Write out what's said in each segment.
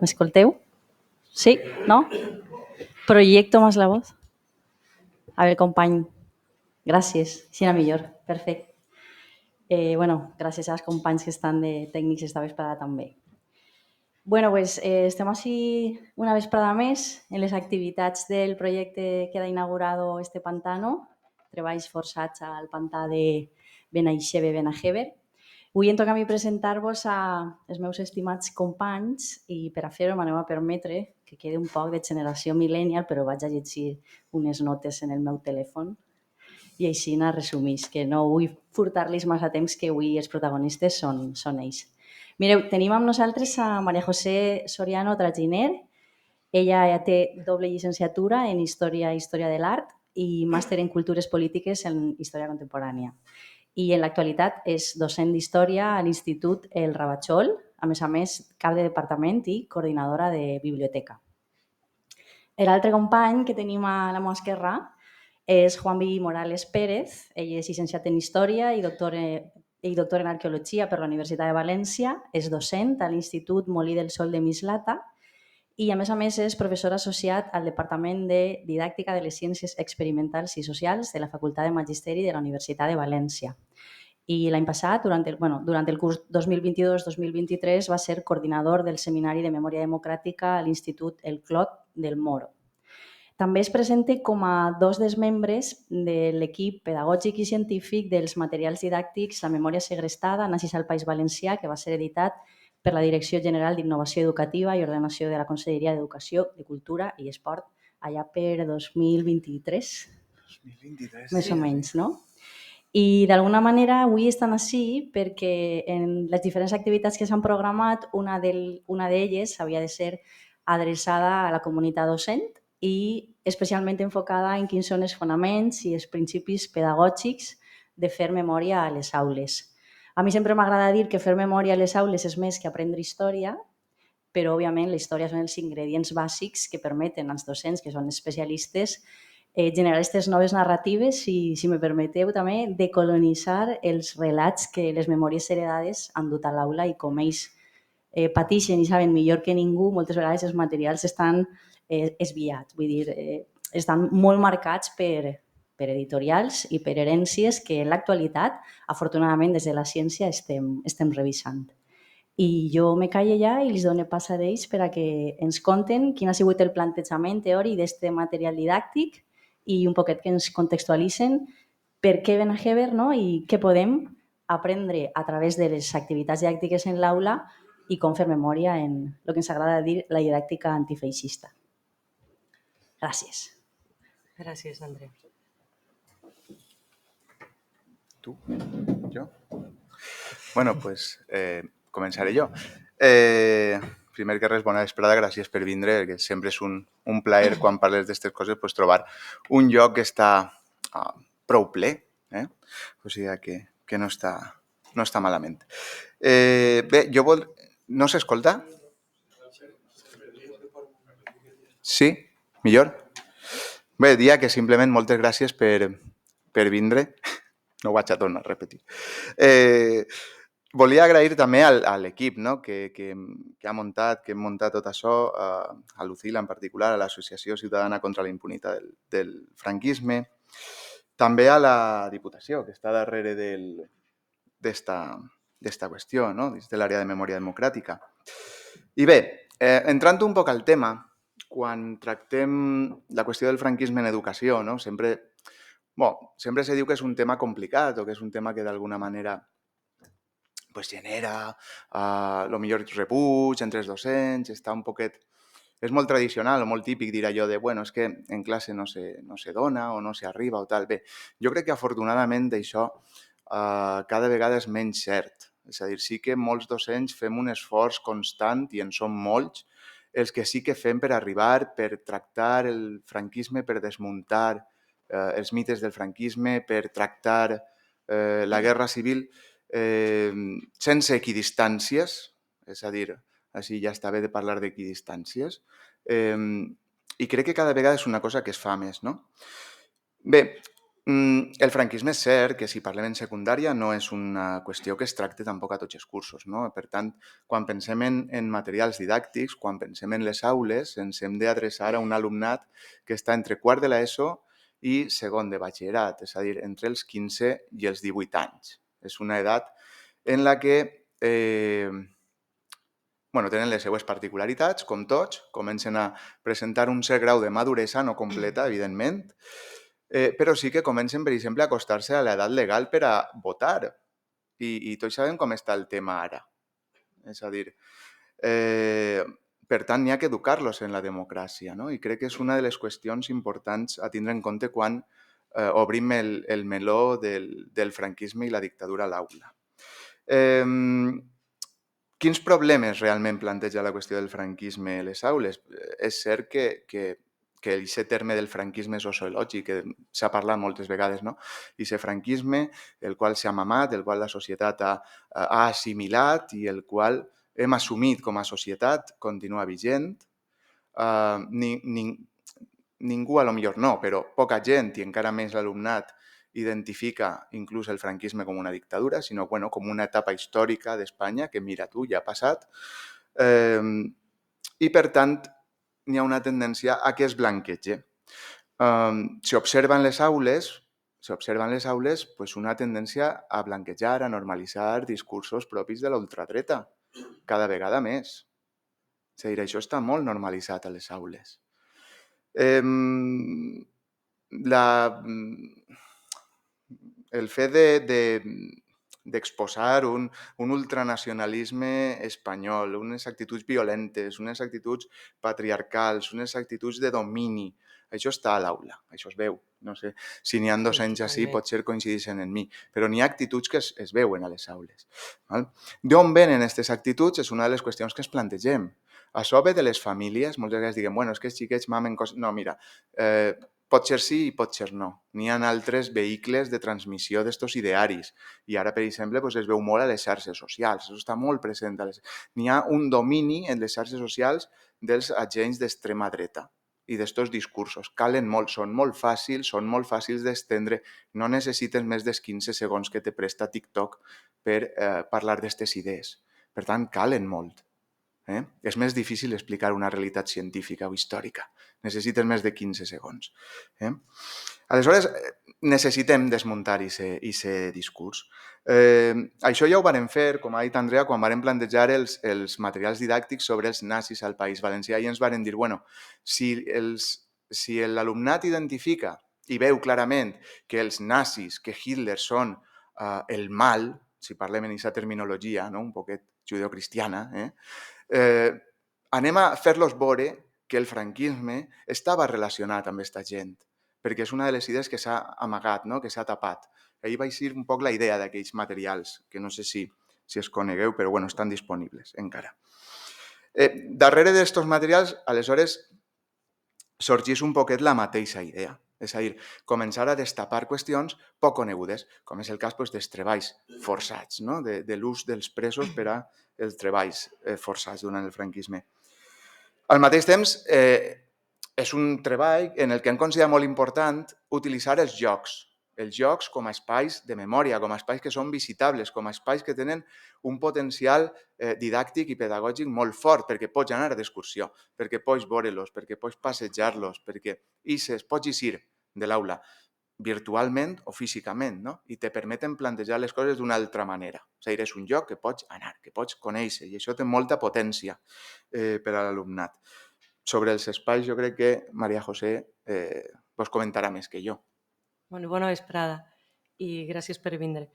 M'escolteu? Sí? No? Projecto más la voz. A ver, company. Gràcies. Així era millor. Perfecte. Gràcies als companys que estan de tècnics esta vesprada també. Estem així una vesprada més en les activitats del projecte que ha inaugurado este pantano, treballs forçats al pantà de Benaixeve-Benajever. Avui em toca a mi presentar-vos als meus estimats companys i per a fer-ho m'aneu a permetre que quedi un poc de generació millennial, però vaig a llegir unes notes en el meu telèfon i així resumís, que no vull furtar-los massa temps, que avui els protagonistes són ells. Mireu, tenim amb nosaltres a Maria José Soriano Traginer. Ella ja té doble llicenciatura en Història de l'Art i màster en Cultures Polítiques en Història Contemporània. I en l'actualitat és docent d'Història a l'Institut El Ravachol, a més, cap de departament i coordinadora de biblioteca. L'altre company que tenim a la meva esquerra és Juanvi Morales Pérez. Ell és llicenciat en Història i doctor en Arqueologia per la Universitat de València. És docent a l'Institut Molí del Sol de Mislata i, a més, és professor associat al Departament de Didàctica de les Ciències Experimentals i Socials de la Facultat de Magisteri de la Universitat de València. I l'any passat, durant el curs 2022-2023, va ser coordinador del Seminari de Memòria Democràtica a l'Institut El Clot del Moro. També es presenta com a dos dels membres de l'equip pedagògic i científic dels materials didàctics La memòria segrestada, nazis al País Valencià, que va ser editat per la Direcció General d'Innovació Educativa i Ordenació de la Conselleria d'Educació, de Cultura i Esport, allà per 2023. 2023. Més o menys, no? I d'alguna manera avui estan així perquè en les diferents activitats que s'han programat, una d'elles havia de ser adreçada a la comunitat docent i especialment enfocada en quins són els fonaments i els principis pedagògics de fer memòria a les aules. A mi sempre m'agrada dir que fer memòria a les aules és més que aprendre història, però, òbviament, la història són els ingredients bàsics que permeten als docents, que són especialistes, generar aquestes noves narratives i, si me permeteu, també decolonitzar els relats que les memòries heredades han dut a l'aula i com ells pateixen i saben millor que ningú, moltes vegades els materials estan esbiats, vull dir, estan molt marcats per editorials i per herències que en l'actualitat, afortunadament, des de la ciència estem revisant. I jo me callo ja i els dono pas a ells per a que ens conten quin ha sigut el plantejament teòric d'aquest material didàctic i un poquet que ens contextualitzen per què Benajever, no? I què podem aprendre a través de les activitats didàctiques en l'aula i com fer memòria en el que ens agrada dir la didàctica antifeixista. Gràcies. Gràcies, Andreu. Tu? Jo? Bueno, pues començaré jo. Primer que res, bona vesprada, gràcies per vindre, que sempre és un plaer quan parles d'aquestes coses pues, trobar un lloc que està prou ple, o sigui que no està malament. Bé, jo vol... No s'escolta? Sí? Millor? Bé, dia que simplement moltes gràcies per vindre. No ho vaig a tornar a repetir. Volia agrair també a l'equip, no? que hem muntat tot això, a Lucila en particular, a l'Associació Ciutadana contra la Impunitat del Franquisme, també a la Diputació, que està darrere d'esta qüestió, no? Des de l'àrea de memòria democràtica. I bé, entrant un poc al tema, quan tractem la qüestió del franquisme en educació, no? Sempre se diu que és un tema complicat o que és un tema que d'alguna manera pues, genera millor rebuig entre els docents, està un poquet... És molt tradicional o molt típic dir allò de és que en classe no se dona o no s'arriba o tal. Bé, jo crec que afortunadament això cada vegada és menys cert. És a dir, sí que molts docents fem un esforç constant i en som molts els que sí que fem per arribar, per tractar el franquisme, per desmuntar els mites del franquisme, per tractar la guerra civil sense equidistàncies, és a dir, així ja està bé de parlar d'equidistàncies, i crec que cada vegada és una cosa que es fa més, no? Bé, El franquisme és cert que si parlem en secundària no és una qüestió que es tracte tampoc a tots els cursos, no? Per tant, quan pensem en materials didàctics, quan pensem en les aules, ens hem d'adreçar a un alumnat que està entre quart de l'ESO i segon de batxillerat, és a dir, entre els 15 i els 18 anys. És una edat en la que tenen les seues particularitats, com tots, comencen a presentar un cert grau de maduresa, no completa, evidentment, però sí que comencen, per exemple, a acostar-se a l'edat legal per a votar. I tots sabem com està el tema ara. És a dir, per tant, n'hi ha que educar-los en la democràcia, no? I crec que és una de les qüestions importants a tindre en compte quan obrim el meló del franquisme i la dictadura a l'aula. Quins problemes realment planteja la qüestió del franquisme a les aules? És cert que aquest terme del franquisme sociològic, que s'ha parlat moltes vegades, no? Aquest franquisme, el qual s'ha mamat, el qual la societat ha assimilat i el qual hem assumit com a societat, continua vigent. Ningú, a lo millor no, però poca gent i encara més l'alumnat identifica inclús el franquisme com una dictadura, sinó com una etapa històrica d'Espanya que, mira tu, ja ha passat. I, per tant, n'hi ha una tendència a que es blanquegi. S'observa en les aules una tendència a blanquejar, a normalitzar discursos propis de la ultradreta, cada vegada més. És a dir, això està molt normalitzat a les aules. El fet d'exposar un ultranacionalisme espanyol, unes actituds violentes, unes actituds patriarcals, unes actituds de domini, això està a l'aula, això es veu. No sé si n'hi ha docents així, potser coincideixen en mi, però n'hi ha actituds que es veuen a les aules. D'on venen aquestes actituds és una de les qüestions que ens plantegem. Això ve de les famílies, moltes vegades diguem, és que els xiquets mamen coses... No, mira, pot ser sí i pot ser no. N'hi ha altres vehicles de transmissió d'estos idearis. I ara, per exemple, es veu molt a les xarxes socials. Això està molt present. N'hi ha un domini en les xarxes socials dels agents d'extrema dreta i d'estos discursos. Calen molt, són molt fàcils d'estendre. No necessites més dels 15 segons que te presta TikTok per parlar d'aquestes idees. Per tant, calen molt. És més difícil explicar una realitat científica o històrica. Necessites més de 15 segons. Aleshores, necessitem desmuntar aquest discurs. Això ja ho vam fer, com ha dit Andrea, quan vam plantejar els materials didàctics sobre els nazis al País Valencià i ens vam dir, si l'alumnat identifica i veu clarament que els nazis, que Hitler són el mal, si parlem en aquesta terminologia, un poquet judeocristiana, anem a fer-los veure que el franquisme estava relacionat amb aquesta gent, perquè és una de les idees que s'ha amagat, que s'ha tapat. Ahir va ser un poc la idea d'aquells materials, que no sé si es conegueu, però estan disponibles encara. Darrere d'aquests materials, aleshores, sorgeix un poquet la mateixa idea. És a dir, començar a destapar qüestions poc conegudes, com és el cas dels treballs forçats, de l'ús dels presos per als treballs forçats durant el franquisme. Al mateix temps, és un treball en el que hem considerat molt important utilitzar els jocs com a espais de memòria, com a espais que són visitables, com a espais que tenen un potencial didàctic i pedagògic molt fort, perquè pots anar d'excursió, perquè pots veure-los, perquè pots passejar-los, perquè pots eixir de l'aula virtualment o físicament, i te permeten plantejar les coses d'una altra manera. És a dir, és un lloc que pots anar, que pots conèixer, i això té molta potència per a l'alumnat. Sobre els espais, jo crec que Maria José vos comentarà més que jo. Bona vesprada i gràcies per vindre.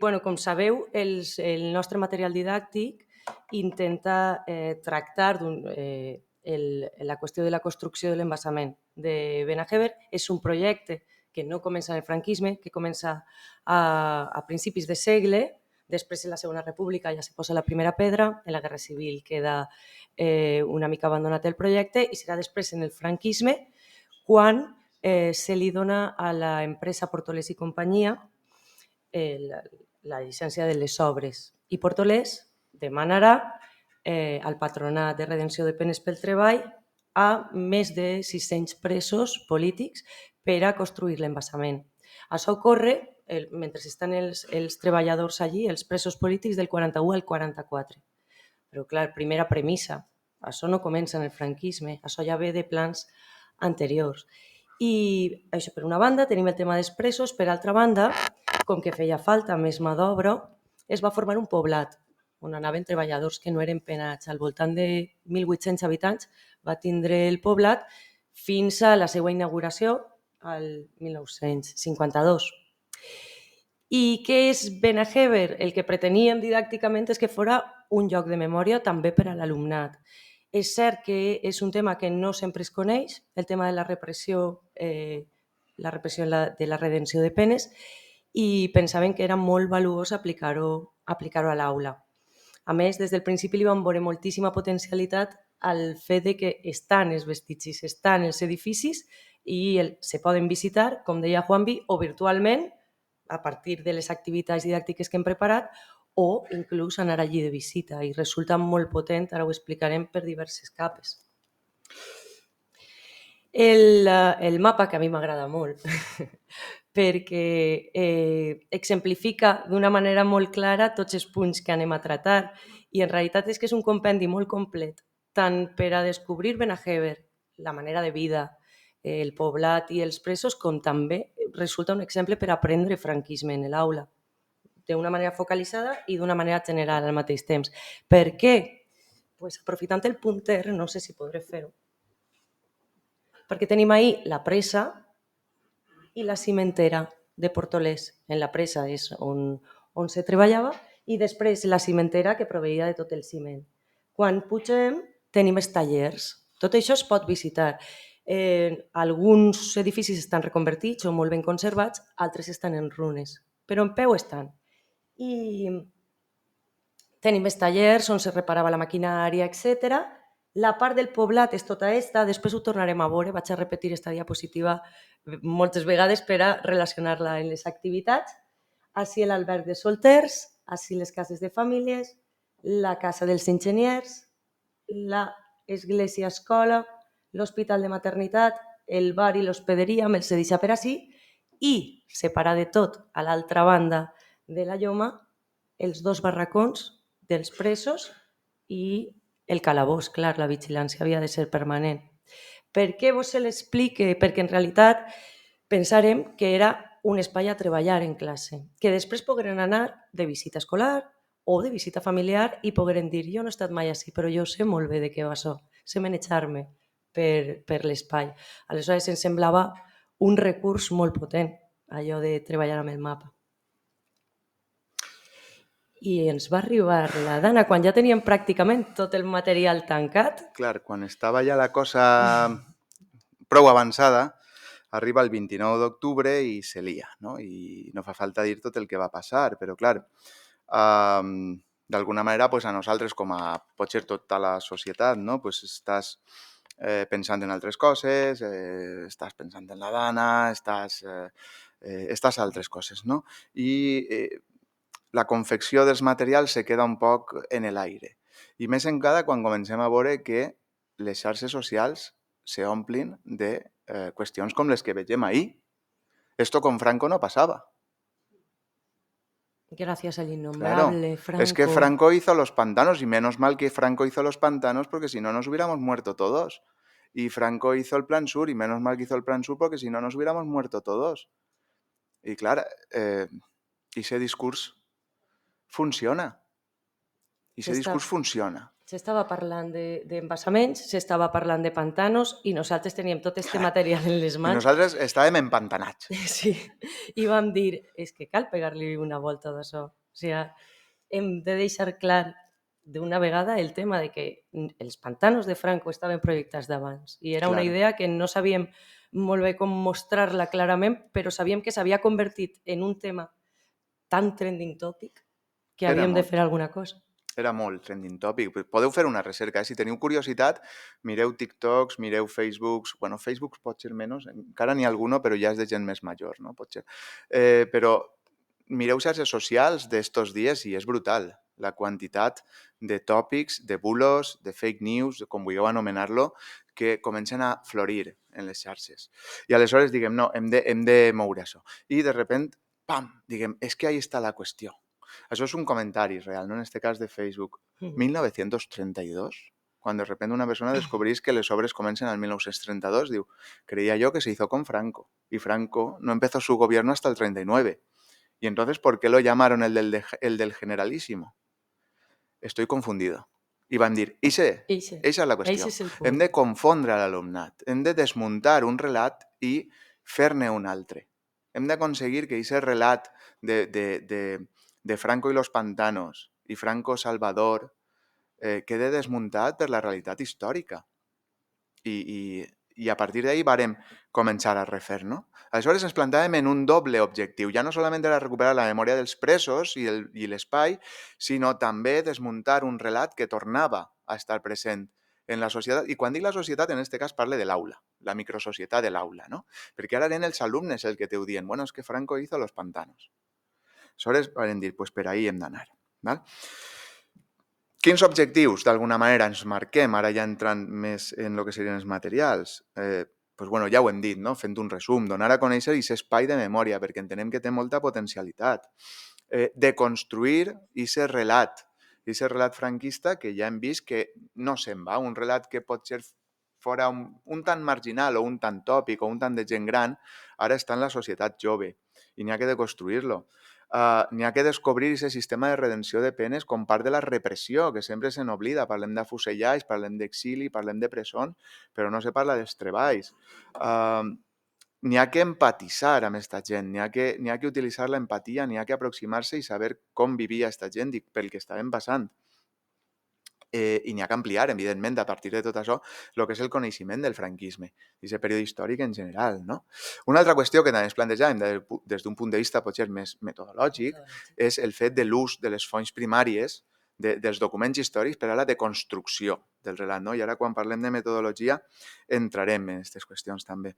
Com sabeu, el nostre material didàctic intenta tractar la qüestió de la construcció de l'embassament de Benajever. És un projecte que no comença en el franquisme, que comença a principis de segle. Després, en la Segona República, ja se posa la primera pedra. En la Guerra Civil queda una mica abandonat el projecte i serà després, en el franquisme, quan se li dona a l'empresa Portolés i companyia la llicència de les obres. I Portolés demanarà al Patronat de Redenció de Penes pel Treball a més de 600 presos polítics per a construir l'embassament. Això ocorre mentre estan els treballadors allí, els presos polítics del 41 al 44. Però, clar, primera premissa, això no comença en el franquisme, això ja ve de plans anteriors. I això, per una banda, tenim el tema dels presos, per altra banda, com que feia falta més mà d'obra, es va formar un poblat on anaven treballadors que no eren penats. Al voltant de 1.800 habitants va tindre el poblat fins a la seva inauguració al 1952. I què és Benaheber? El que preteníem didàcticament és que fora un lloc de memòria també per a l'alumnat. És cert que és un tema que no sempre es coneix, el tema de la repressió de la redenció de penes, i pensaven que era molt valuós aplicar-ho a l'aula. A més, des del principi li van veure moltíssima potencialitat al fet de que estan els vestigis, estan els edificis i se poden visitar, com deia Juanvi, o virtualment, a partir de les activitats didàctiques que hem preparat, o inclús anar allí de visita, i resulta molt potent, ara ho explicarem, per diverses capes. El mapa, que a mi m'agrada molt, perquè exemplifica d'una manera molt clara tots els punts que anem a tratar, i en realitat és que és un compendi molt complet, tant per a descobrir Benaheber, la manera de vida, el poblat i els presos, com també resulta un exemple per aprendre franquisme en l'aula, d'una manera focalitzada i d'una manera general al mateix temps. Per què? Pues, aprofitant el punter, no sé si podré fer-ho, perquè tenim ahí la presa i la cimentera de Portolès. En la presa és on se treballava i després la cimentera que proveïa de tot el ciment. Quan pugem tenim els tallers. Tot això es pot visitar. Alguns edificis estan reconvertits o molt ben conservats, altres estan en runes, però en peu estan. I tenim els tallers on se reparava la maquinària, etc. La part del poblat és tota esta, després ho tornarem a veure, vaig a repetir esta diapositiva moltes vegades per a relacionar-la en les activitats. Així l'alberg de solters, així les cases de famílies, la casa dels enginyers, l'església-escola, l'hospital de maternitat, el bar i l'hospederia, me'ls he deixat per així, i separar de tot, a l'altra banda de la lloma, els dos barracons dels presos i el calabós, clar, la vigilància havia de ser permanent. Per què vos se l'explique? Perquè en realitat pensarem que era un espai a treballar en classe, que després pogueren anar de visita escolar o de visita familiar i pogueren dir jo no he estat mai així, però jo sé molt bé de què va això, sé manejar-me per l'espai. Aleshores ens semblava un recurs molt potent, allò de treballar amb el mapa. I ens va arribar la dana quan ja teníem pràcticament tot el material tancat. Clar, quan estava ja la cosa prou avançada, arriba el 29 d'octubre i se lia, no? I no fa falta dir tot el que va passar, però clar, d'alguna manera pues, a nosaltres, com a potser tota la societat, no? Pues, estàs pensant en altres coses, estàs pensant en la dana, estàs altres coses, no? I la confecció dels materials se queda un poc en l'aire. I més encara quan comencem a veure que les xarxes socials se omplin de qüestions com les que vegem ahir. Esto con Franco no pasaba. Gracias al innombrable Claro, Franco. es que Franco hizo los pantanos y menos mal que Franco hizo los pantanos porque si no nos hubiéramos muerto todos. Y Franco hizo el Plan Sur y menos mal que hizo el Plan Sur porque si no nos hubiéramos muerto todos. Y claro, ese discurs funciona. Ese discurs funciona. S'estava parlant d'embassaments, s'estava parlant de pantanos i nosaltres teníem tot aquest material en les I mans. nosaltres estàvem empantanats. Sí, i vam dir, és que cal pegar-li una volta d'això. O sigui, hem de deixar clar d'una vegada el tema de que els pantanos de Franco estaven projectats d'abans i era una idea que no sabíem molt bé com mostrar-la clarament, però sabíem que s'havia convertit en un tema tan trending topic que havíem de fer alguna cosa. Era molt trending topic. Podeu fer una recerca. Si teniu curiositat, mireu TikToks, mireu Facebooks. Bueno, Facebooks pot ser menys, encara n'hi ha alguno, però ja és de gent més major, no? Pot ser. Però mireu xarxes socials d'estos dies i és brutal. la quantitat de tòpics, de bulos, de fake news, com vulgueu anomenar-lo, que comencen a florir en les xarxes. I aleshores diguem, no, hem de moure això. I de repente, pam, diguem, és que ahí està la qüestió. Això és un comentari real, no? En este cas de Facebook. 1932, cuando de repente una persona descubrís que las obras comienzan en 1932, digo, creía yo que se hizo con Franco, y Franco no empezó su gobierno hasta el 39. Y entonces, ¿por qué lo llamaron el del generalísimo? Estoy confundido. I van dir, eixa és la qüestió. Hem de confondre l'alumnat, hem de desmuntar un relat i fer-ne un altre. Hem d'aconseguir que aquest relat de Franco i los pantanos i Franco Salvador quede desmuntat per la realitat històrica. I a partir d'ahí vàrem començar a refer, no? Aleshores ens plantàvem en un doble objectiu. Ja no solament era recuperar la memòria dels presos i l'espai, sinó també desmuntar un relat que tornava a estar present en la societat. I quan dic la societat, en aquest cas parle de l'aula, la microsocietat de l'aula, no? Perquè ara eren els alumnes els que te ho diuen. Bueno, és que Franco hizo los pantanos. Aleshores vam dir, pues per ahí hem d'anar. Val? Quins objectius, d'alguna manera, ens marquem, ara ja entrant més en el que serien els materials? Pues bueno, ja ho hem dit, no? Fent un resum, donar a conèixer aquest espai de memòria, perquè entenem que té molta potencialitat. De construir aquest relat franquista que ja hem vist que no se'n va, un relat que pot ser fora un tant marginal o un tant tòpic o un tant de gent gran, ara està en la societat jove i n'hi ha que de construir-lo. N'hi ha que descobrir aquest sistema de redenció de penes com part de la repressió, que sempre se n'oblida. Parlem d'afusellats, parlem d'exili, parlem de presons, però no se parla dels treballs. N'hi ha que empatitzar amb aquesta gent, n'hi ha que utilitzar l'empatia, n'hi ha que aproximar-se i saber com vivia aquesta gent i pel que estaven passant. I n'hi ha que ampliar, evidentment, a partir de tot això, el que és el coneixement del franquisme, i aquest període històric en general, no? Una altra qüestió que també ens plantejàvem des d'un punt de vista potser més metodològic és el fet de l'ús de les fonts primàries dels documents històrics per a la deconstrucció del relat, no? I ara, quan parlem de metodologia, entrarem en aquestes qüestions també.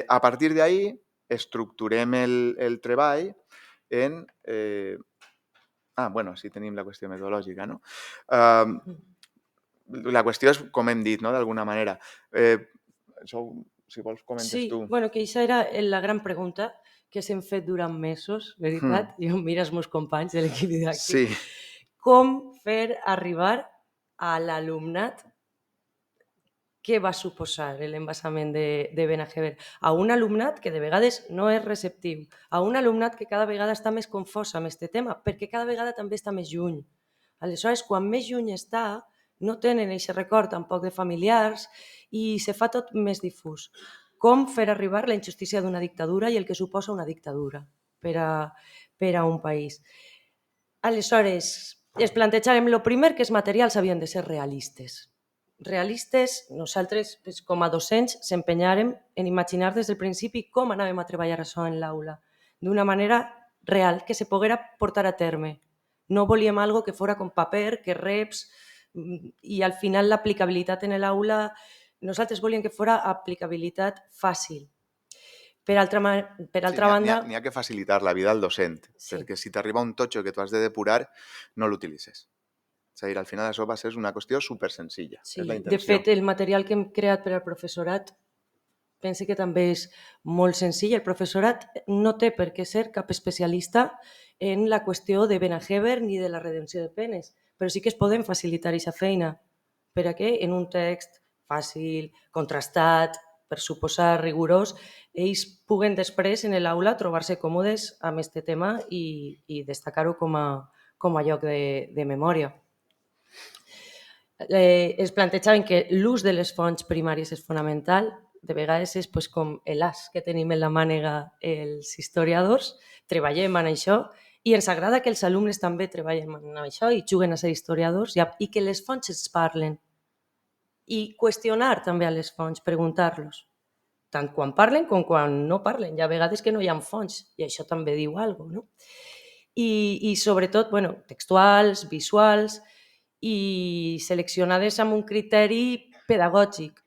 A partir d'ahí, estructurem el treball en... bueno, sí tenim la qüestió metodològica, no? La qüestió és, com hem dit, no? D'alguna manera. Això, si vols, comentes tu. Sí, bueno, que això era la gran pregunta que s'hem fet durant mesos, veritat? I mira els meus companys de l'equip didàctic. Sí. Com fer arribar a l'alumnat què va suposar l'embassament de Benajever a un alumnat que de vegades no és receptiu, a un alumnat que cada vegada està més confós amb aquest tema, perquè cada vegada també està més lluny. Aleshores, quan més lluny està, no tenen aquest record tampoc de familiars i se fa tot més difús. Com fer arribar la injustícia d'una dictadura i el que suposa una dictadura per a un país. Aleshores, es plantejàvem, el primer, que els materials havien de ser realistes. Realistes, nosaltres com a docents s'empenyàrem en imaginar des del principi com anàvem a treballar això en l'aula, d'una manera real, que se poguera portar a terme. No volíem algo que fora com paper, que reps, i al final l'aplicabilitat en l'aula, nosaltres volíem que fora aplicabilitat fàcil. Per altra banda... N'hi ha que facilitar la vida al docent, perquè si t'arriba un totxo que tu has de depurar, no l'utilitzes. És a dir, al final això va ser una qüestió supersenzilla. Sí, de fet, el material que hem creat per al professorat pense que també és molt senzill. El professorat no té per què ser cap especialista en la qüestió de Benajever ni de la redenció de penes, però sí que es poden facilitar aquesta feina per a que en un text fàcil, contrastat, per suposar rigorós, ells puguen després en l'aula trobar-se còmodes amb aquest tema i destacar-ho com a lloc de memòria. Es plantejaven que l'ús de les fonts primàries és fonamental, de vegades és com l'as que tenim en la mànega els historiadors, treballem en això i ens agrada que els alumnes també treballen en això i juguen a ser historiadors i que les fonts es parlen. I qüestionar també a les fonts, preguntar-los, tant quan parlen com quan no parlen. Hi ha vegades que no hi ha fonts i això també diu alguna cosa, no? I sobretot, textuals, visuals i seleccionades amb un criteri pedagògic.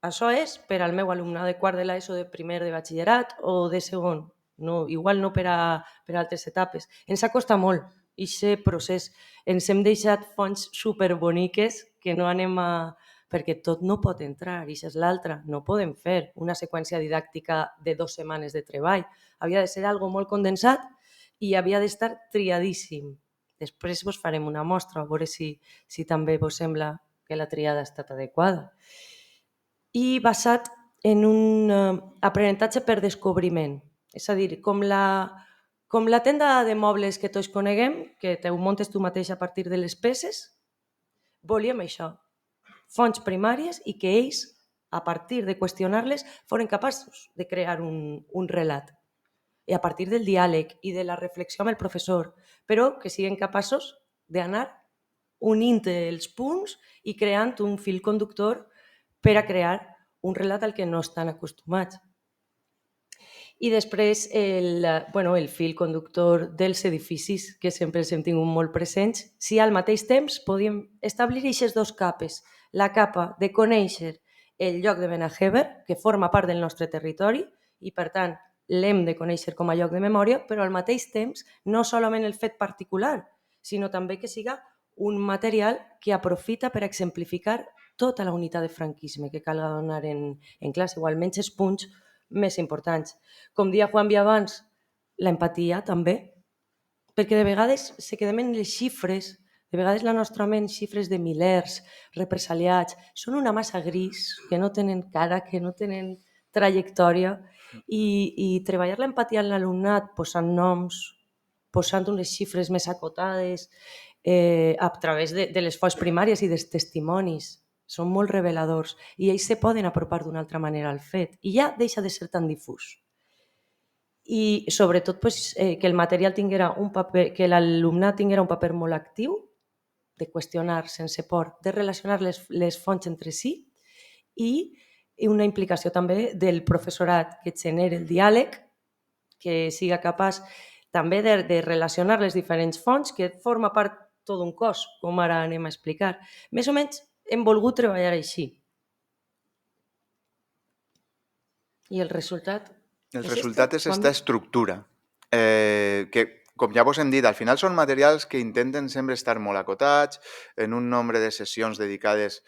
Això és per al meu alumnat de quart de l'ESO, de primer de batxillerat o de segon. No, igual no per a altres etapes. Ens acosta molt aquest procés. Ens hem deixat fonts superboniques que no anem a... perquè tot no pot entrar, i això és l'altre. No podem fer una seqüència didàctica de 2 setmanes de treball. Havia de ser algo molt condensat i havia d'estar triadíssim. Després vos farem una mostra, a veure si també vos sembla que la triada ha estat adequada. I basat en un aprenentatge per descobriment. És a dir, com la tenda de mobles que tots coneguem, que te ho muntes tu mateix a partir de les peces, volíem això, fonts primàries i que ells, a partir de qüestionar-les, foren capaços de crear un relat. I a partir del diàleg i de la reflexió amb el professor, però que siguin capaços d'anar unint els punts i creant un fil conductor per a crear un relat al que no estan acostumats. I després el fil conductor dels edificis, que sempre els hem tingut molt presents. Si al mateix temps podíem establir aquestes 2 capes, la capa de conèixer el lloc de Benajever, que forma part del nostre territori, i per tant l'hem de conèixer com a lloc de memòria, però al mateix temps no solament el fet particular, sinó també que siga un material que aprofita per exemplificar tota la unitat de franquisme que calga donar en classe, o almenys els punts més importants. Com dia Juan Via abans, l'empatia també, perquè de vegades se quedem en les xifres, de vegades la nostra ment, xifres de milers, represaliats, són una massa gris, que no tenen cara, que no tenen trajectòria, i treballar l'empatia en l'alumnat posant noms, posant unes xifres més acotades, a través de les fonts primàries i dels testimonis, són molt reveladors i ells se poden apropar d'una altra manera al fet i ja deixa de ser tan difús. I sobretot que el material tinguera un paper, que l'alumnat tinguera un paper molt actiu, de qüestionar sense por, de relacionar les fonts entre si i una implicació també del professorat que generi el diàleg, que siga capaç també de relacionar les diferents fonts, que forma part tot un cos, com ara anem a explicar. Més o menys hem volgut treballar així. I el resultat? El resultat és aquesta estructura, que, com ja vos hem dit, al final són materials que intenten sempre estar molt acotats, en un nombre de sessions dedicades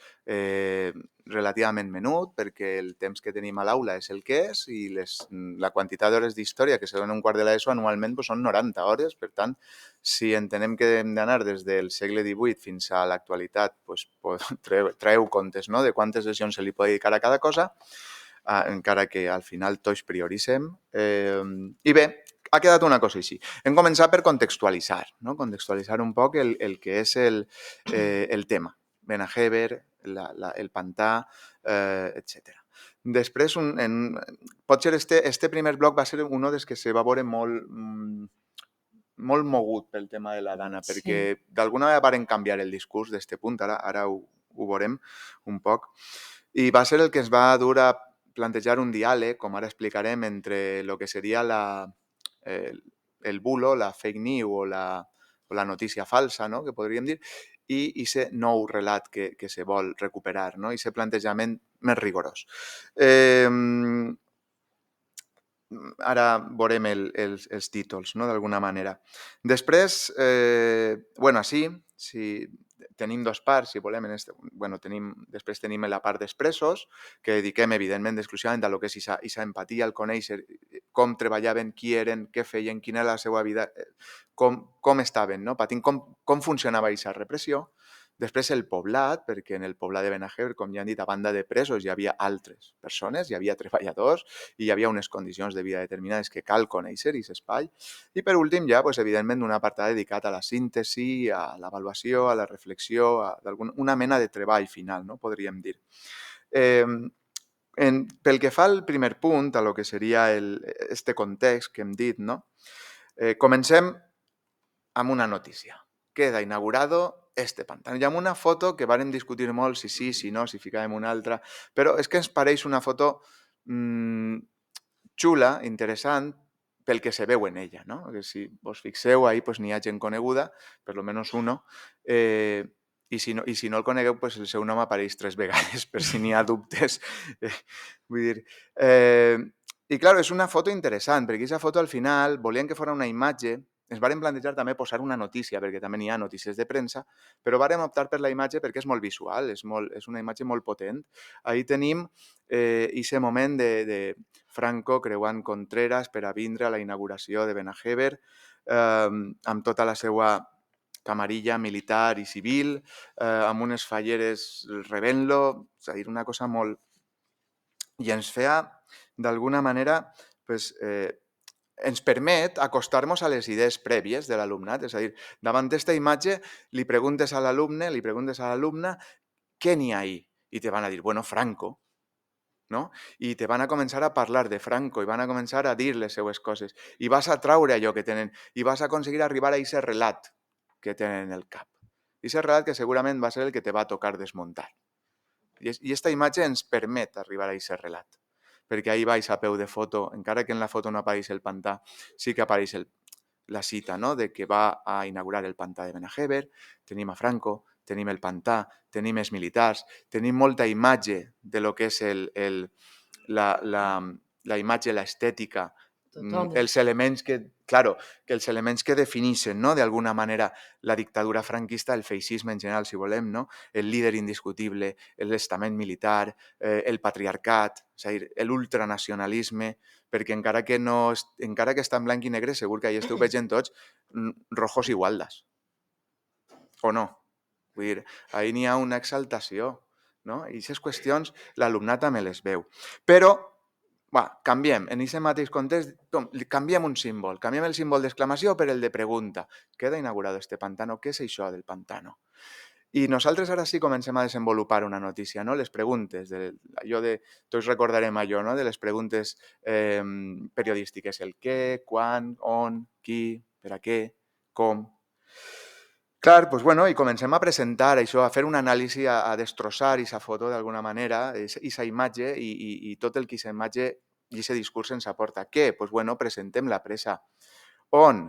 relativament menut, perquè el temps que tenim a l'aula és el que és i la quantitat d'hores d'història que se dona un quart de l'ESO anualment són 90 hores. Per tant, si entenem que hem d'anar des del segle XVIII fins a l'actualitat, treu comptes, no?, de quantes sessions se li pot dedicar a cada cosa, encara que al final tots prioritzem. I bé, ha quedat una cosa així. Hem començat per contextualitzar, no? Contextualitzar un poc el que és el tema. Benajever, el pantà, etc. Després, potser este primer bloc va ser un dels que se va veure molt mogut pel tema de la Dana, perquè d'alguna manera varen canviar el discurs d'este punt, ara ho veurem un poc, i va ser el que es va dur a plantejar un diàleg, com ara explicarem, entre el que seria el bulo, la fake news o la notícia falsa, no?, que podríem dir, i aquest nou relat que se vol recuperar, no?, i aquest plantejament més rigorós. Ara veurem els títols, no?, d'alguna manera. Després, sí, tenim 2 parts, si volem. Després tenim la part d'expressos, que dediquem, evidentment, exclusivament a lo que és aquesta empatia, el conèixer com treballaven, qui eren, què feien, quina era la seva vida, com estaven, no?, patint, com funcionava aquesta repressió. Després el poblat, perquè en el poblat de Benajever, com ja han dit, a banda de presos hi havia altres persones, hi havia treballadors i hi havia unes condicions de vida determinades que cal conèixer i s'espai. I per últim ja, evidentment, un apartat dedicat a la síntesi, a l'avaluació, a la reflexió, a una mena de treball final, no?, podríem dir. Pel que fa al primer punt, a lo que seria este context que hem dit, no?, comencem amb una notícia. Queda inaugurado este pantà. Hi ha una foto que varen discutir molt si sí, si no, si ficàvem una altra, però és que ens pareix una foto xula, interessant, pel que se veu en ella, no? Que si vos fixeu, ahí n'hi ha gent coneguda, per lo menos uno, i si no el conegueu, el seu nom apareix 3 vegades, per si n'hi ha dubtes. Vull dir... I, clar, és una foto interessant, perquè aquesta foto, al final, volien que fos una imatge ens vàrem plantejar també posar una notícia, perquè també n'hi ha notícies de premsa, però vàrem optar per la imatge perquè és molt visual, és una imatge molt potent. Ahí tenim aquest moment de Franco creuant Contreras per a vindre a la inauguració de Benajever, amb tota la seva camarilla militar i civil, amb unes falleres rebent-lo, és a dir, una cosa molt... I ens feia, d'alguna manera, pues, ens permet acostar-nos a les idees prèvies de l'alumnat. És a dir, davant d'esta imatge li preguntes a l'alumne, li preguntes a l'alumna què n'hi ha ahí? I te van a dir, bueno, Franco, no? I te van a començar a parlar de Franco i van a començar a dir les seues coses. I vas a traure allò que tenen i vas a aconseguir arribar a aquest relat que tenen en el cap. I aquest relat que segurament va ser el que te va tocar desmuntar. I aquesta imatge ens permet arribar a aquest relat. Perquè ahir baix a peu de foto, encara que en la foto no apareix el pantà, sí que apareix la cita, no?, de que va a inaugurar el pantà de Benajever, tenim a Franco, tenim el pantà, tenim els militars, tenim molta imatge de lo que és la imatge, l'estètica, els elements que, claro, que els elements que defineixen, no?, d'alguna manera la dictadura franquista, el feixisme en general, si volem, no?, el líder indiscutible, l'estament militar, el patriarcat, és a dir, l'ultranacionalisme, perquè encara que està en blanc i negre, segur que ahí esteu veient tots rojos i gualdas. O no? Vull dir, ahí n'hi ha una exaltació, no? I aquestes qüestions l'alumnat també les veu. Però, canviem, en aquest mateix context, canviem un símbol, canviem el símbol d'exclamació per el de pregunta. Queda inaugurado este pantano? Què és això del pantano? I nosaltres ara sí comencem a desenvolupar una notícia, no? Les preguntes, tots recordarem allò, no?, de les preguntes periodístiques, el què, quan, on, qui, per a què, com. Clar, doncs bueno, i comencem a presentar això, a fer una anàlisi, a destrossar aquesta foto d'alguna manera, aquesta imatge i tot el que aquesta imatge i aquest discurs ens aporta. Què? Doncs bueno, presentem la pressa. On?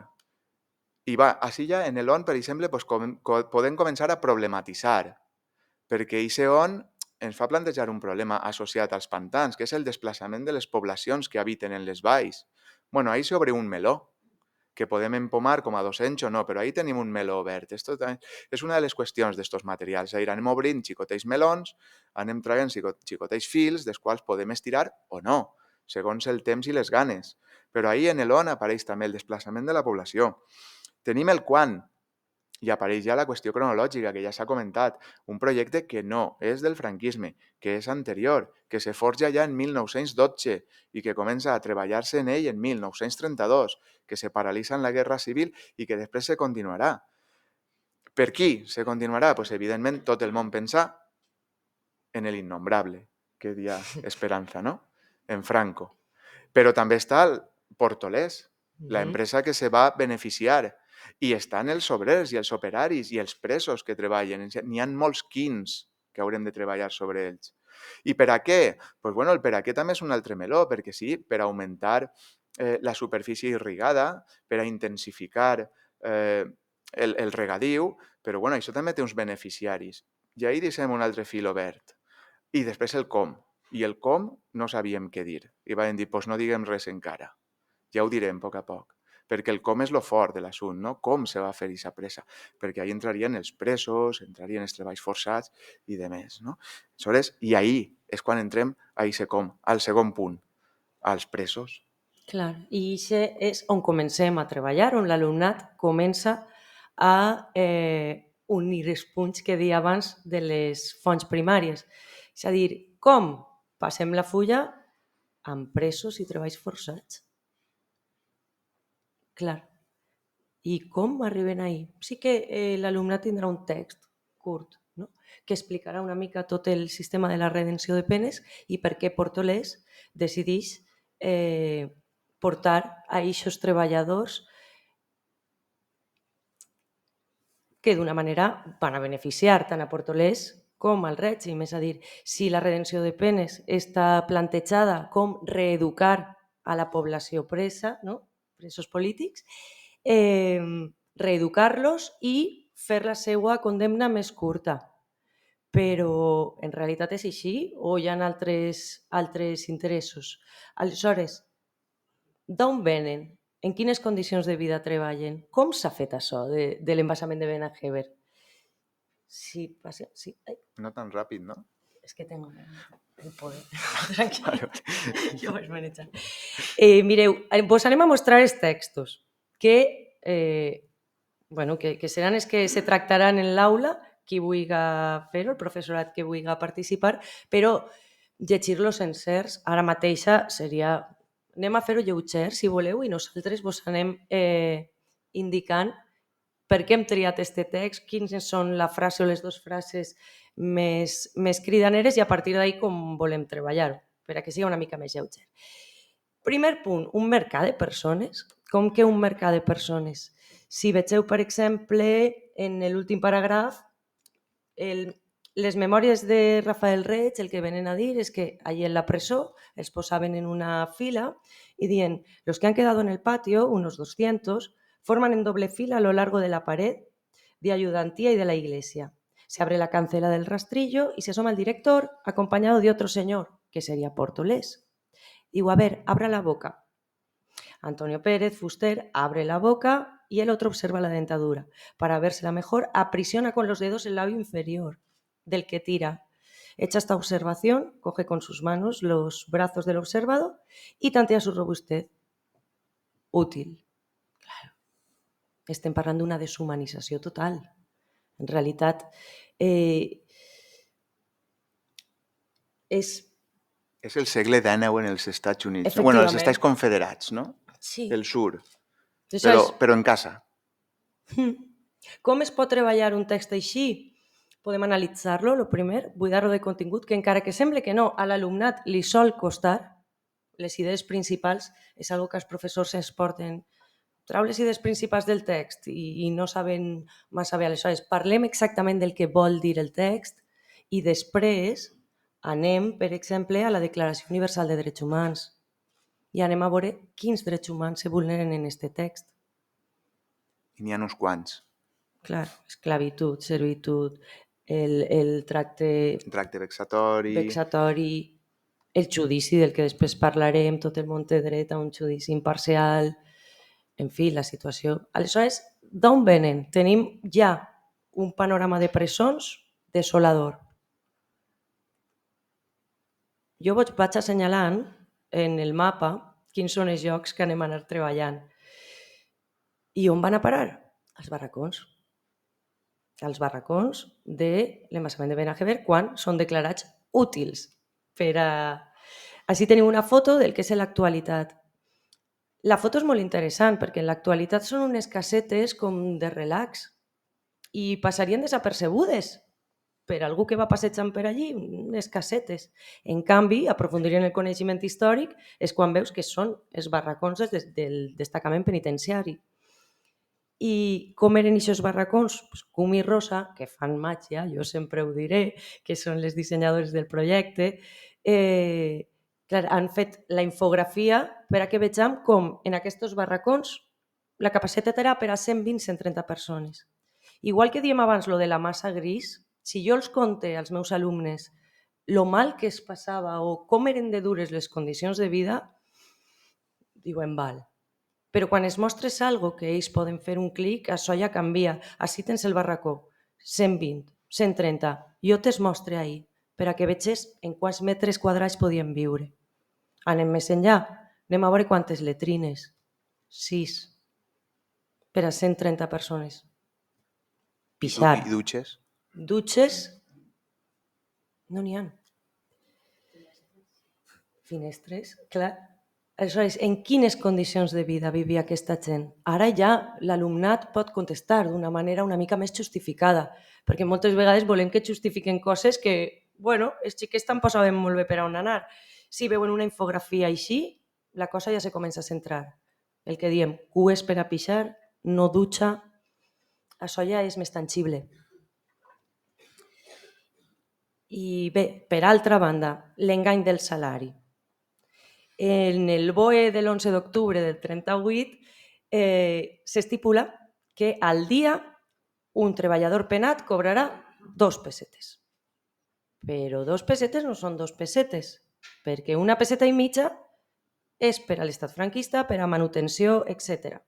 I així ja en l'on, per exemple, podem començar a problematitzar, perquè aquest on ens fa plantejar un problema associat als pantans, que és el desplaçament de les poblacions que habiten en les valls. Bueno, ahí s'obre un meló, que podem empomar com a docents o no, però ahí tenim un meló obert. Esto és una de les qüestions d'estos materials. És a dir, anem obrint xicotets melons, anem traient xicotets fils, dels quals podem estirar o no, segons el temps i les ganes. Però ahí en l'on apareix també el desplaçament de la població. Tenim el quan, i apareix ja la qüestió cronològica, que ja s'ha comentat, un projecte que no és del franquisme, que és anterior, que se forja ja en 1912 i que comença a treballar-se en ell en 1932, que se paralitza en la Guerra Civil i que després se continuarà. Per qui se continuarà? Pues, evidentment, tot el món pensa en l'innombrable, que dia Esperanza, no? En Franco. Però també està el Portolès, la empresa que se va beneficiar. I estan els obrers i els operaris i els presos que treballen. N'hi ha molts quins que haurem de treballar sobre ells. I per a què? Pues bueno, el per a què també és un altre meló, perquè sí, per augmentar la superfície irrigada, per a intensificar el regadiu, però bueno, això també té uns beneficiaris. I ahí deixem un altre fil obert. I després el com. I el com no sabíem què dir. I vam dir, doncs no diguem res encara. Ja ho direm a poc a poc. Perquè el com és lo fort de l'assumpte, no? Com se va fer aquesta pressa? Perquè ahí entrarien els presos, entrarien els treballs forçats i demés, no? Aleshores, i ahí és quan entrem a aquest com, al segon punt, als presos. Clar, i això és on comencem a treballar, on l'alumnat comença a unir els punts que deia abans de les fonts primàries. És a dir, com passem la fulla amb presos i treballs forçats? Clar. I com arriben ahí? Sí que l'alumnat tindrà un text curt, no?, que explicarà una mica tot el sistema de la redenció de penes i per què Portolès decideix portar a aquests treballadors que d'una manera van a beneficiar tant a Portolès com al règim. És a dir, si la redenció de penes està plantejada com reeducar a la població presa, no?, presos polítics, reeducar-los i fer la seva condemna més curta. Però en realitat és així o hi ha altres interessos? Aleshores, d'on venen en quines condicions de vida treballen? Com s'ha fet això de l'embassament de Benajever? Sí, sí. Ai, No tan ràpid, no? és que tengo el poder. Tranquil, jo vaig manejar. Mireu, vos anem a mostrar els textos que seran els que se tractaran en l'aula, qui vulgui fer-ho, el professorat que vulgui participar, però llegir-los sencers ara mateixa seria... Anem a fer-ho lleuger, si voleu, i nosaltres vos anem indicant per què hem triat este text, quines són la frase o les dues frases més cridaneres i a partir d'ahí com volem treballar-ho, per a que sigui una mica més lleuger. Primer punt, un mercat de persones. Com que un mercat de persones? Si vegeu, per exemple, en l'últim paràgraf, les memòries de Rafael Reig el que venen a dir és que allí en la presó els posaven en una fila y dicen, los que han quedado en el patio, unos 200, forman en doble fila a lo largo de la pared de ayudantía y de la iglesia. Se abre la cancela del rastrillo y se asoma el director acompañado de otro señor, que sería Portolés. Digo, a ver, abra la boca. Antonio Pérez, Fuster, abre la boca y el otro observa la dentadura. Para vérsela mejor, aprisiona con los dedos el labio inferior del que tira. Hecha esta observación, coge con sus manos los brazos del observado y tantea su robustez. Útil. Claro. Estem parlant d'una deshumanització total. En realitat, és el segle XIX en els Estats Units. Efectivament. Bueno, els Estats Confederats, no? Sí. El sur. Això Però en casa. Com es pot treballar un text així? Podem analitzar-lo, el primer, buidar-lo de contingut, que encara que sembla que no, a l'alumnat li sol costar, les idees principals és una que els professors ens porten. Trau les idees principals del text i no saben massa bé. Aleshores, parlem exactament del que vol dir el text i després anem, per exemple, a la Declaració Universal de Drets Humans i anem a veure quins drets humans se vulneren en aquest text. I n'hi ha uns quants. Clar, esclavitud, servitud, el tracte vexatori, el judici del que després parlarem, tot el món té dret a un judici imparcial, en fi, la situació. Aleshores, d'on venen? Tenim ja un panorama de presons desolador. Jo vaig assenyalant en el mapa quins són els llocs que anem a anar treballant. I on van a parar? Els barracons. Els barracons de l'embassament de Benajever quan són declarats útils. Així teniu una foto del que és l'actualitat. La foto és molt interessant perquè en l'actualitat són unes casetes com de relax i passarien desapercebudes per algú que va passejant per allí, unes casetes. En canvi, aprofundir en el coneixement històric és quan veus que són els barracons del destacament penitenciari. I com eren aquests barracons? Cum i Rosa, que fan màgia, jo sempre ho diré, que són les dissenyadores del projecte, han fet la infografia per a que vegem com en aquests barracons la capacitat era per a 120-130 persones. Igual que diem abans lo de la massa gris, si jo els conte als meus alumnes lo mal que es passava o com eren de dures les condicions de vida, diuen, val. Però quan es mostres algo que ells poden fer un clic, això ja canvia. Així tens el barracó, 120, 130. Jo te'ls mostre ahir, per a que veges en quants metres quadrats podien viure. Anem més enllà, anem a veure quantes letrines. 6. Per a 130 persones. Pixar. I dutxes? Dutxes? No n'hi ha. Finestres, clar. Aleshores, en quines condicions de vida vivia aquesta gent? Ara ja l'alumnat pot contestar d'una manera una mica més justificada, perquè moltes vegades volem que justifiquen coses que, bueno, els xiquets tampoc saben molt bé per on anar. Si veuen una infografia així, la cosa ja se comença a centrar. El que diem, cues per a pixar, no dutxa, això ja és més tangible. I bé, per altra banda, l'engany del salari. En el BOE de l'11 d'octubre del 38 s'estipula que al dia un treballador penat cobrarà 2 pessetes. Però 2 pessetes no són 2 pessetes, perquè una peseta i mitja és per a l'estat franquista, per a manutenció, etc.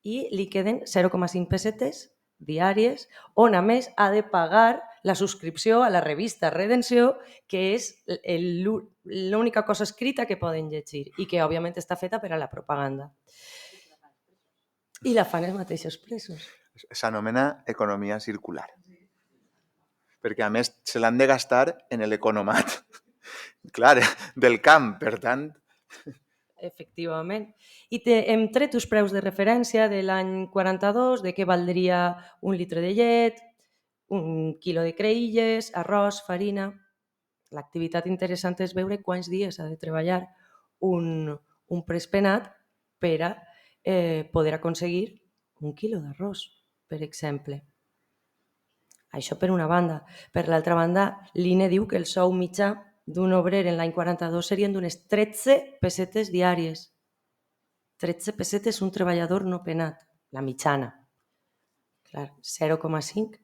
I li queden 0,5 pessetes diàries, on a més ha de pagar la subscripció a la revista Redenció, que és l'única cosa escrita que poden llegir i que, òbviament, està feta per a la propaganda. I la fan els mateixos presos. S'anomena economia circular. Perquè, a més, se l'han de gastar en l'economat. Clar, del camp, per tant... Efectivament. I hem tret uns preus de referència de l'any 42, de què valdria un litre de llet, un quilo de creïlles, arròs, farina. L'activitat interessant és veure quants dies ha de treballar un prespenat per a poder aconseguir un quilo d'arròs, per exemple. Això per una banda. Per l'altra banda, l'INE diu que el sou mitjà d'un obrer en l'any 42 serien d'unes 13 pessetes diàries. 13 pessetes un treballador no penat, la mitjana. Clar, 0,5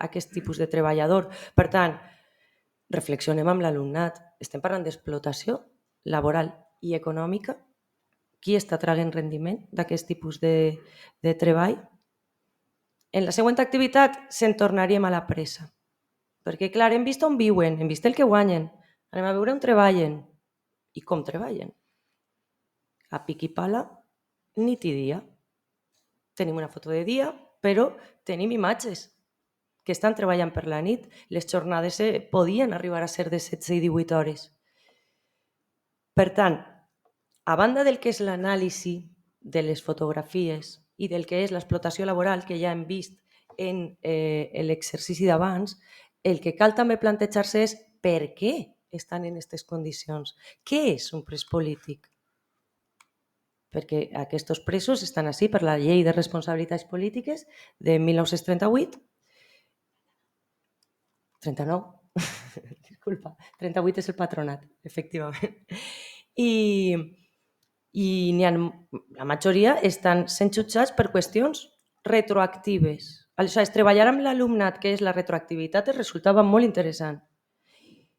aquest tipus de treballador. Per tant, reflexionem amb l'alumnat. Estem parlant d'explotació laboral i econòmica. Qui està traient rendiment d'aquest tipus de treball? En la següent activitat se'n tornaríem a la pressa. Perquè, clar, hem vist on viuen, hem vist el que guanyen, anem a veure on treballen i com treballen. A pic i pala, nit i dia. Tenim una foto de dia, però tenim imatges que estan treballant per la nit. Les jornades podien arribar a ser de 16 i 18 hores. Per tant, a banda del que és l'anàlisi de les fotografies i del que és l'explotació laboral, que ja hem vist en l'exercici d'abans, el que cal també plantejar-se és per què estan en aquestes condicions. Què és un pres polític? Perquè aquests presos estan així per la Llei de Responsabilitats Polítiques de 1938, 39, disculpa, 38 és el patronat, efectivament. I la majoria estan sent jutjats per qüestions retroactives. Aleshores, treballar amb l'alumnat, que és la retroactivitat, es resultava molt interessant.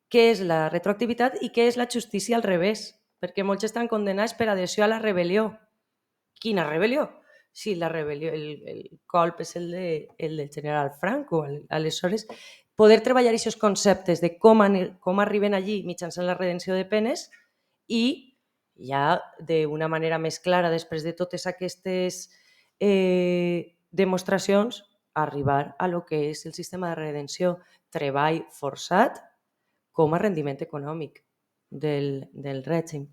Què és la retroactivitat i què és la justícia al revés? Perquè molts estan condenats per adhesió a la rebel·lió. Quina rebel·lió? Sí, la rebel·lió, el colp és el del general Franco. Aleshores, poder treballar aquests conceptes de com arriben allí mitjançant la redenció de penes i ja d'una manera més clara, després de totes aquestes demostracions, arribar a lo que és el sistema de redenció, treball forçat com a rendiment econòmic del règim.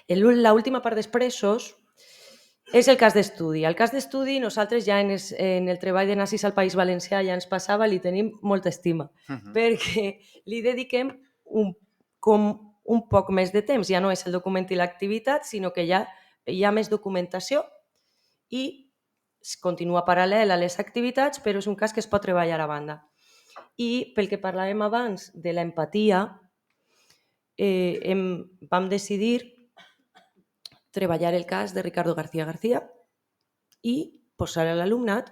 L'última part dels presos és el cas d'estudi. El cas d'estudi, nosaltres ja en el treball de nazis al País Valencià ja ens passava, li tenim molta estima, perquè li dediquem un poc més de temps. Ja no és el document i l'activitat, sinó que ja hi ha més documentació i continua paral·lel a les activitats, però és un cas que es pot treballar a banda. I pel que parlàvem abans de l'empatia, vam decidir treballar el cas de Ricardo García García i posar a l'alumnat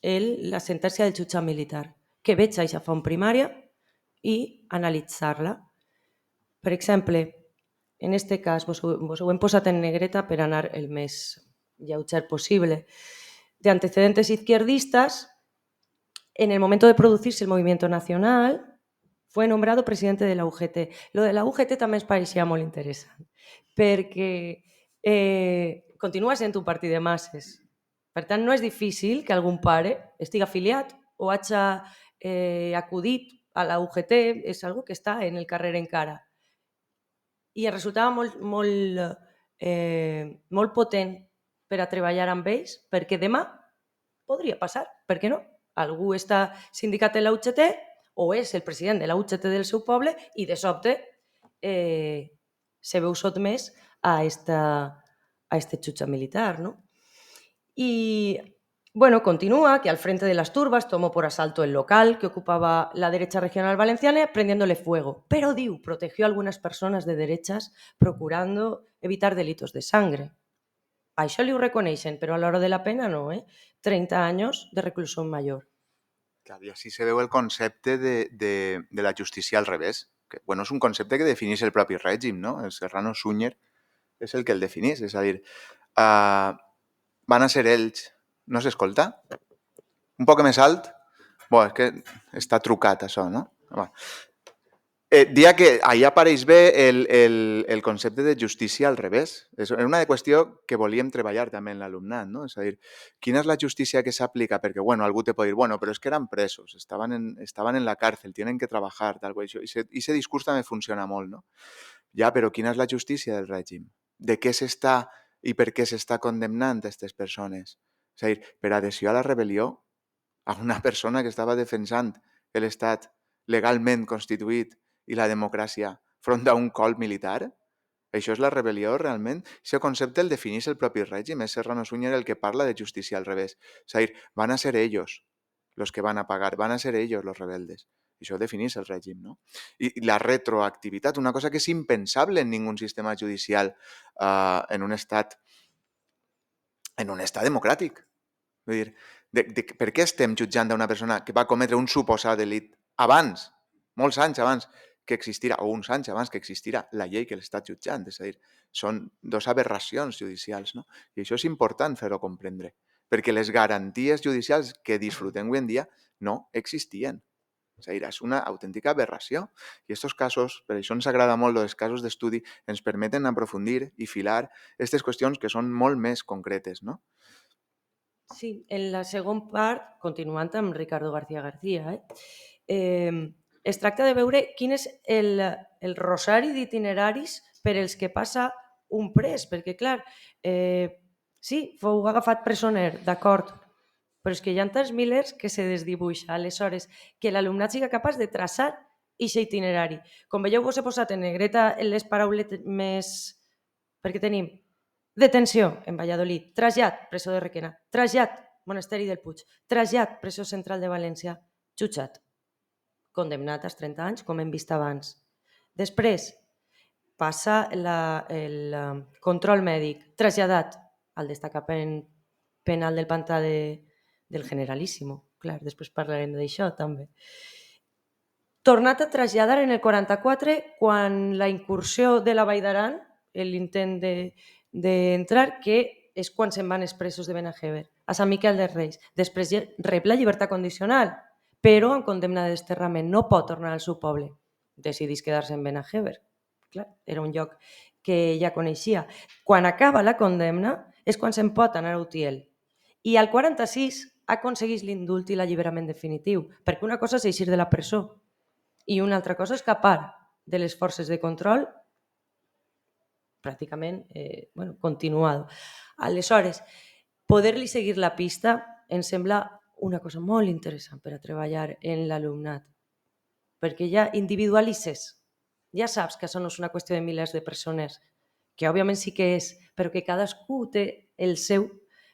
la sentència del jutjat militar, que veig a fa en primària i analitzar-la. Per exemple, en aquest cas, vos ho hem posat en negreta per anar el més lleuger possible. De antecedentes izquierdistas, en el momento de producirse el movimiento nacional, fue nombrado presidente de la UGT. Lo de la UGT també ens pareixia molt interessant, perquè continua sent un partit de masses. Per tant, no és difícil que algun pare estigui afiliat o hagi acudit a la UGT, és algo que està en el carrer encara. I em resultava molt potent per a treballar amb ells, perquè demà podria passar, per què no? Algú està sindicat en la UGT o és el president de la UGT del seu poble i de sobte se veu sotmès a este jutjat militar, ¿no? Y bueno, continúa que al frente de las turbas tomó por asalto el local que ocupaba la derecha regional valenciana prendiéndole fuego, pero diu, protegió a algunas personas de derechas procurando evitar delitos de sangre. Això li ho reconeixen, però a l'hora de la pena no, 30 anys de reclusió mayor. Clar, i així se veu el concepte de la justícia al revés, bueno, és un concepte que defineix el propi règim, no? El Serrano Suñer és el que el defineix, és a dir, van a ser ells... No s'escolta? Un poc més alt? Bé, és que està trucat això, no? Dia que ahí apareix bé el concepte de justícia al revés. És una qüestió que volíem treballar també en l'alumnat, no? És a dir, quina és la justícia que s'aplica? Perquè, bueno, algú te pot dir, bueno, però és que eren presos, estaven en la càrcel, tienen que treballar, tal qual. I ese discurs també funciona molt, no? Ja, però quina és la justícia del règim? De què s'està i per què s'està condemnant a aquestes persones? És a dir, per adhesió a la rebel·lió, a una persona que estava defensant l'Estat legalment constituït i la democràcia front a un colp militar? Això és la rebel·lió, realment? Aquest concepte el defineix el propi règim. És Serrano Suñer el que parla de justícia al revés. És a dir, van a ser ellos los que van a pagar, van a ser ellos los rebeldes. Això defineix el règim, no? I la retroactivitat, una cosa que és impensable en ningú sistema judicial en un estat democràtic. Vull dir, per què estem jutjant a una persona que va cometre un suposat delit abans, molts anys abans que existira, o uns anys abans que existira la llei que l'està jutjant? És a dir, són dos aberracions judicials, no? I això és important fer-ho comprendre, perquè les garanties judicials que disfrutem avui en dia no existien. És a dir, és una autèntica aberració. I aquests casos, per això ens agrada molt els casos d'estudi, ens permeten aprofundir i filar aquestes qüestions que són molt més concretes, no? Sí, en la segona part, continuant amb Ricardo García García, es tracta de veure quin és el rosari d'itineraris per els que passa un pres, perquè, clar, sí, fou agafat presoner, d'acord, però és que hi ha tants milers que se desdibuixa. Aleshores, que l'alumnat siga capaç de traçar aquest itinerari. Com veieu, vos he posat en negreta les paraules més... perquè tenim detenció en Valladolid, trasllat, presó de Requena, trasllat, Monasteri del Puig, trasllat, presó central de València, jutjat, condemnat als 30 anys, com hem vist abans. Després, passa el control mèdic, traslladat al destacament penal del pantà del Generalíssimo. Clar, després parlarem d'això també. Tornat a traslladar en el 44, quan la incursió de la Vall d'Aran, l'intent d'entrar, que és quan se'n van els presos de Benajever, a Sant Miquel dels Reis. Després rep la llibertat condicional, però amb condemna de desterrament. No pot tornar al seu poble. Decidís quedar-se en Benajever. Clar, era un lloc que ja coneixia. Quan acaba la condemna és quan se'n pot anar a Utiel. I al 46 aconsegueix l'indult i l'alliberament definitiu, perquè una cosa és eixir de la presó i una altra cosa és escapar de les forces de control pràcticament continuado. Aleshores, poder-li seguir la pista em sembla una cosa molt interessant per a treballar en l'alumnat, perquè ja individualitzes, ja saps que això no és una qüestió de milers de persones, que òbviament sí que és, però que cadascú té el seu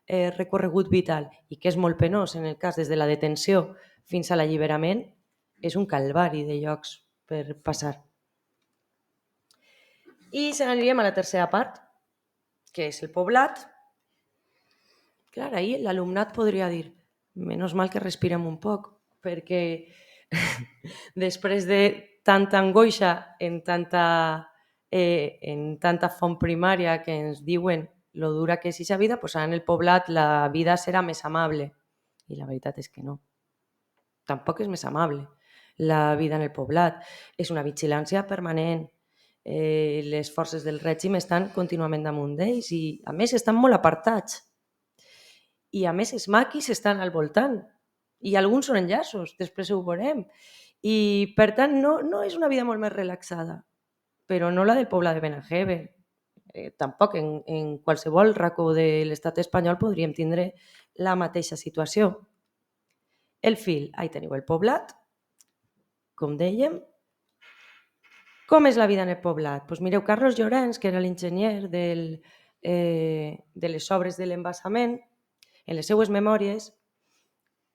recorregut vital i que és molt penós en el cas des de la detenció fins a l'alliberament, és un calvari de llocs per passar. I se n'aniríem a la tercera part, que és el poblat. Clar, ahir l'alumnat podria dir, menys mal que respirem un poc, perquè després de tanta angoixa en tanta font primària que ens diuen lo dura que és aquesta vida, doncs en el poblat la vida serà més amable. I la veritat és que no. Tampoc és més amable la vida en el poblat. És una vigilància permanent. Les forces del règim estan contínuament damunt d'ells i, a més, estan molt apartats. I, a més, els maquis estan al voltant. I alguns són enllaços, després ho veurem. I, per tant, no és una vida molt més relaxada, però no la del poble de Benajever. Tampoc en qualsevol racó de l'estat espanyol podríem tindre la mateixa situació. El fil, ahí teniu el poblat, com dèiem. Com és la vida en el poblat? Doncs mireu, Carlos Llorens, que era l'enginyer de les obres de l'embassament, en les seues memòries,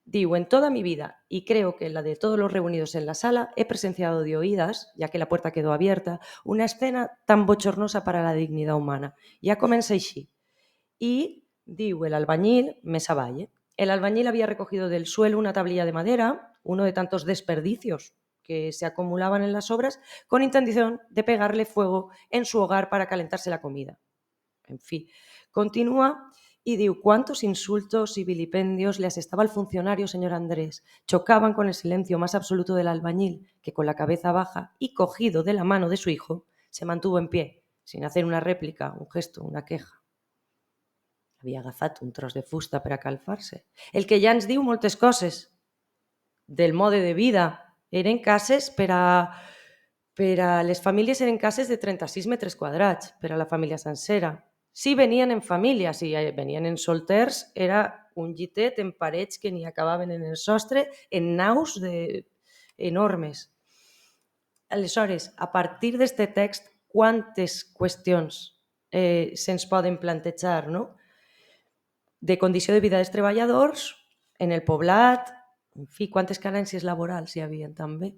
diu, en toda mi vida, y creo que en la de todos los reunidos en la sala, he presenciado de oídas, ya que la puerta quedó abierta, una escena tan bochornosa para la dignidad humana. Ja comença així. Y, diu el albañil, Mesa Valle, el albañil había recogido del suelo una tablilla de madera, uno de tantos desperdicios que se acumulaban en las obras con intención de pegarle fuego en su hogar para calentarse la comida. En fi, continúa y diu, ¿cuántos insultos y vilipendios le asestaba al funcionario señor Andrés? Chocaban con el silencio más absoluto del albañil, que con la cabeza baja y cogido de la mano de su hijo, se mantuvo en pie, sin hacer una réplica, un gesto, una queja. Havia agafat un tros de fusta per a calfar-se. El que ja ens diu moltes coses del mode de vida. Eren cases per a les famílies, eren cases de 36 metres quadrats per a la família sencera. Si venien en família, si venien en solters, era un llitet en parets que n'hi acabaven en el sostre, en naus enormes. Aleshores, a partir d'aquest text, quantes qüestions se'ns poden plantejar, no? De condició de vida dels treballadors, en el poblat, en fi, quantes carències laborals hi havia també.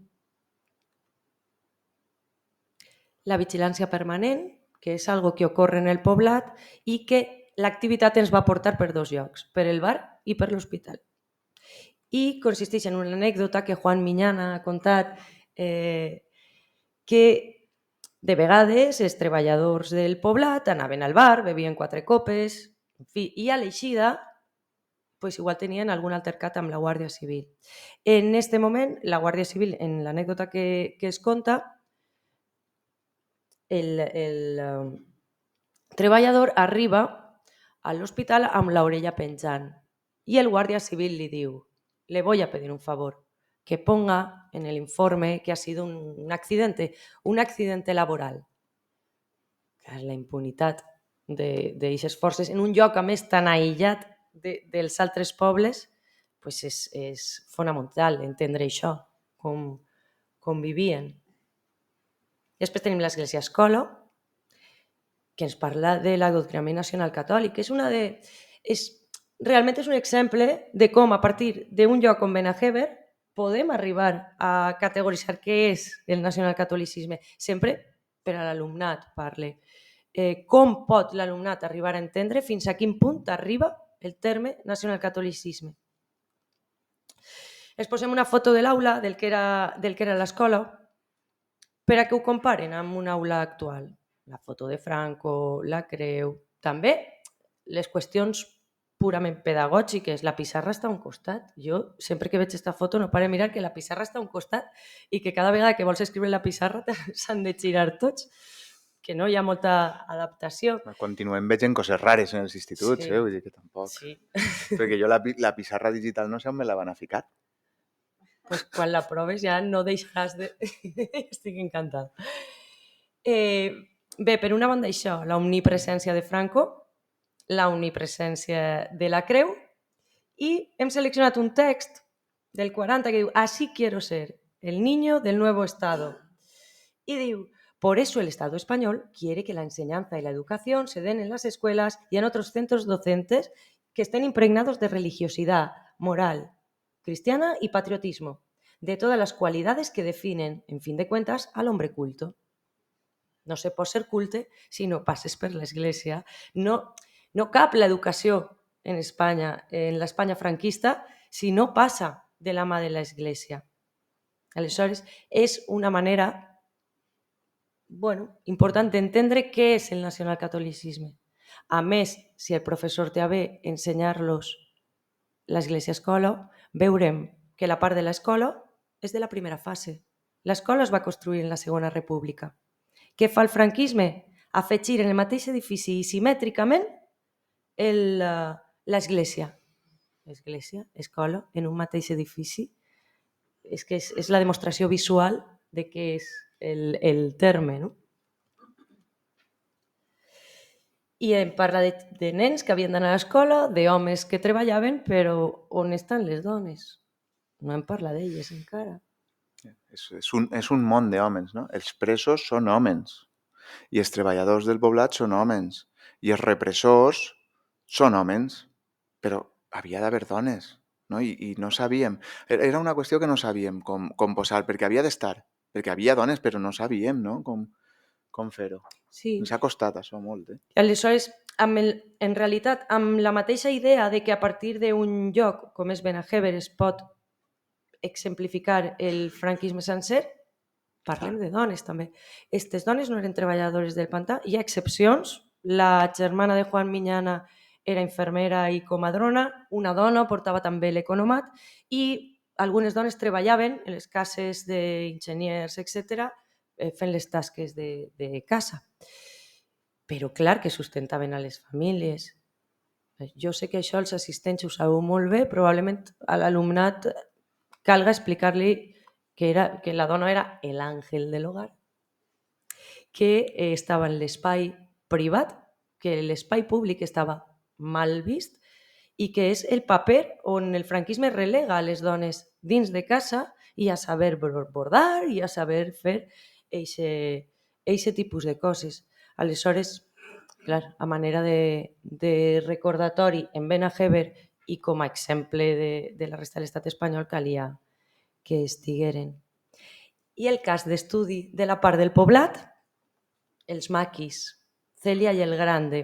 La vigilància permanent, que és algo que ocorre en el poblat i que l'activitat ens va portar per dos llocs, per el bar i per l'hospital. I consisteix en una anècdota que Juan Miñana ha contat que de vegades els treballadors del poblat anaven al bar, bevien 4 copes, en fi, i a l'eixida pues igual tenien algun altercat amb la Guàrdia Civil. En aquest moment, la Guàrdia Civil, en l'anècdota que es conta, el treballador arriba a l'hospital amb l'orella penjant i el Guàrdia Civil li diu, le voy a pedir un favor, que ponga en el informe que ha sido un accidente laboral. Que és la impunitat d'aquestes forces en un lloc a més tan aïllat dels altres pobles, pues és fonamental entendre això, com vivien. Després tenim l'Església Escola, que ens parla de l'adoctrinament nacional catòlic. Realment és un exemple de com a partir d'un lloc com Benajever podem arribar a categoritzar què és el nacionalcatolicisme. Sempre per a l'alumnat parle. Com pot l'alumnat arribar a entendre fins a quin punt arriba el terme nacionalcatolicisme. Es posem una foto de l'aula del que era l'escola per a que ho comparen amb una aula actual. La foto de Franco, la creu, també les qüestions purament pedagògiques. La pissarra està a un costat. Jo sempre que veig aquesta foto no pare de mirar que la pissarra està a un costat i que cada vegada que vols escriure la pissarra s'han de girar tots, que no hi ha molta adaptació. Continuem veient coses rares en els instituts, Sí. vull dir que tampoc. Sí. Perquè jo la pissarra digital no sé on me la van a ficar. Pues quan la proves ja no deixaràs de... Estic encantada. Bé, per una banda això, la omnipresència de Franco, la omnipresència de la creu, i hem seleccionat un text del 40 que diu «Así quiero ser, el niño del nuevo Estado». Y diu «Por eso el Estado español quiere que la enseñanza y la educación se den en las escuelas y en otros centros docentes que estén impregnados de religiosidad, moral, cristiana y patriotismo, de todas las cualidades que definen, en fin de cuentas, al hombre culto». No se pot ser culte si no passes per l'Església. No cap l'educació en Espanya, en l'Espanya franquista, si no passa de la mà de l'Església. Aleshores, és una manera important d'entendre què és el nacionalcatolicisme. A més, si el professor té a bé ensenyar-los l'Església Escola, veurem que la part de l'escola és de la primera fase. L'escola es va construir en la Segona República. Què fa el franquisme? Afegir en el mateix edifici i simètricament l'església. Església, escola, en un mateix edifici. És que és la demostració visual de què és el terme, no? I em parla de nens que havien d'anar a l'escola, d'homes que treballaven, però on estan les dones? No em parla d'elles encara. És un món d'homes, no? Els presos són homes i els treballadors del poblat són homes i els repressors són homes, però havia d'haver dones, no? I no sabíem. Era una qüestió que no sabíem com posar, perquè havia d'estar, perquè havia dones, però no sabíem, no? Com fer-ho. Sí. Ens ha costat això molt, Aleshores, en realitat, amb la mateixa idea de que a partir d'un lloc com és Benajever es pot exemplificar el franquisme sencer, parlem de dones també. Aquestes dones no eren treballadores del pantà, hi ha excepcions. La germana de Juan Miñana era infermera i comadrona, una dona portava també l'economat i algunes dones treballaven en les cases d'enginyers, etc., fent les tasques de casa. Però clar que sustentaven a les famílies. Jo sé que això els assistents ho sabeu molt bé, probablement a l'alumnat calga explicar-li que la dona era l'àngel de l'hogar, que estava en l'espai privat, que l'espai públic estava mal vist i que és el paper on el franquisme relega a les dones dins de casa i a saber bordar i a saber fer eixe tipus de coses. Aleshores, clar, a manera de recordatori en Benajever i com a exemple de la resta de l'estat espanyol calia que estigueren. I el cas d'estudi de la part del poblat, els maquis, Cèlia i el Grande.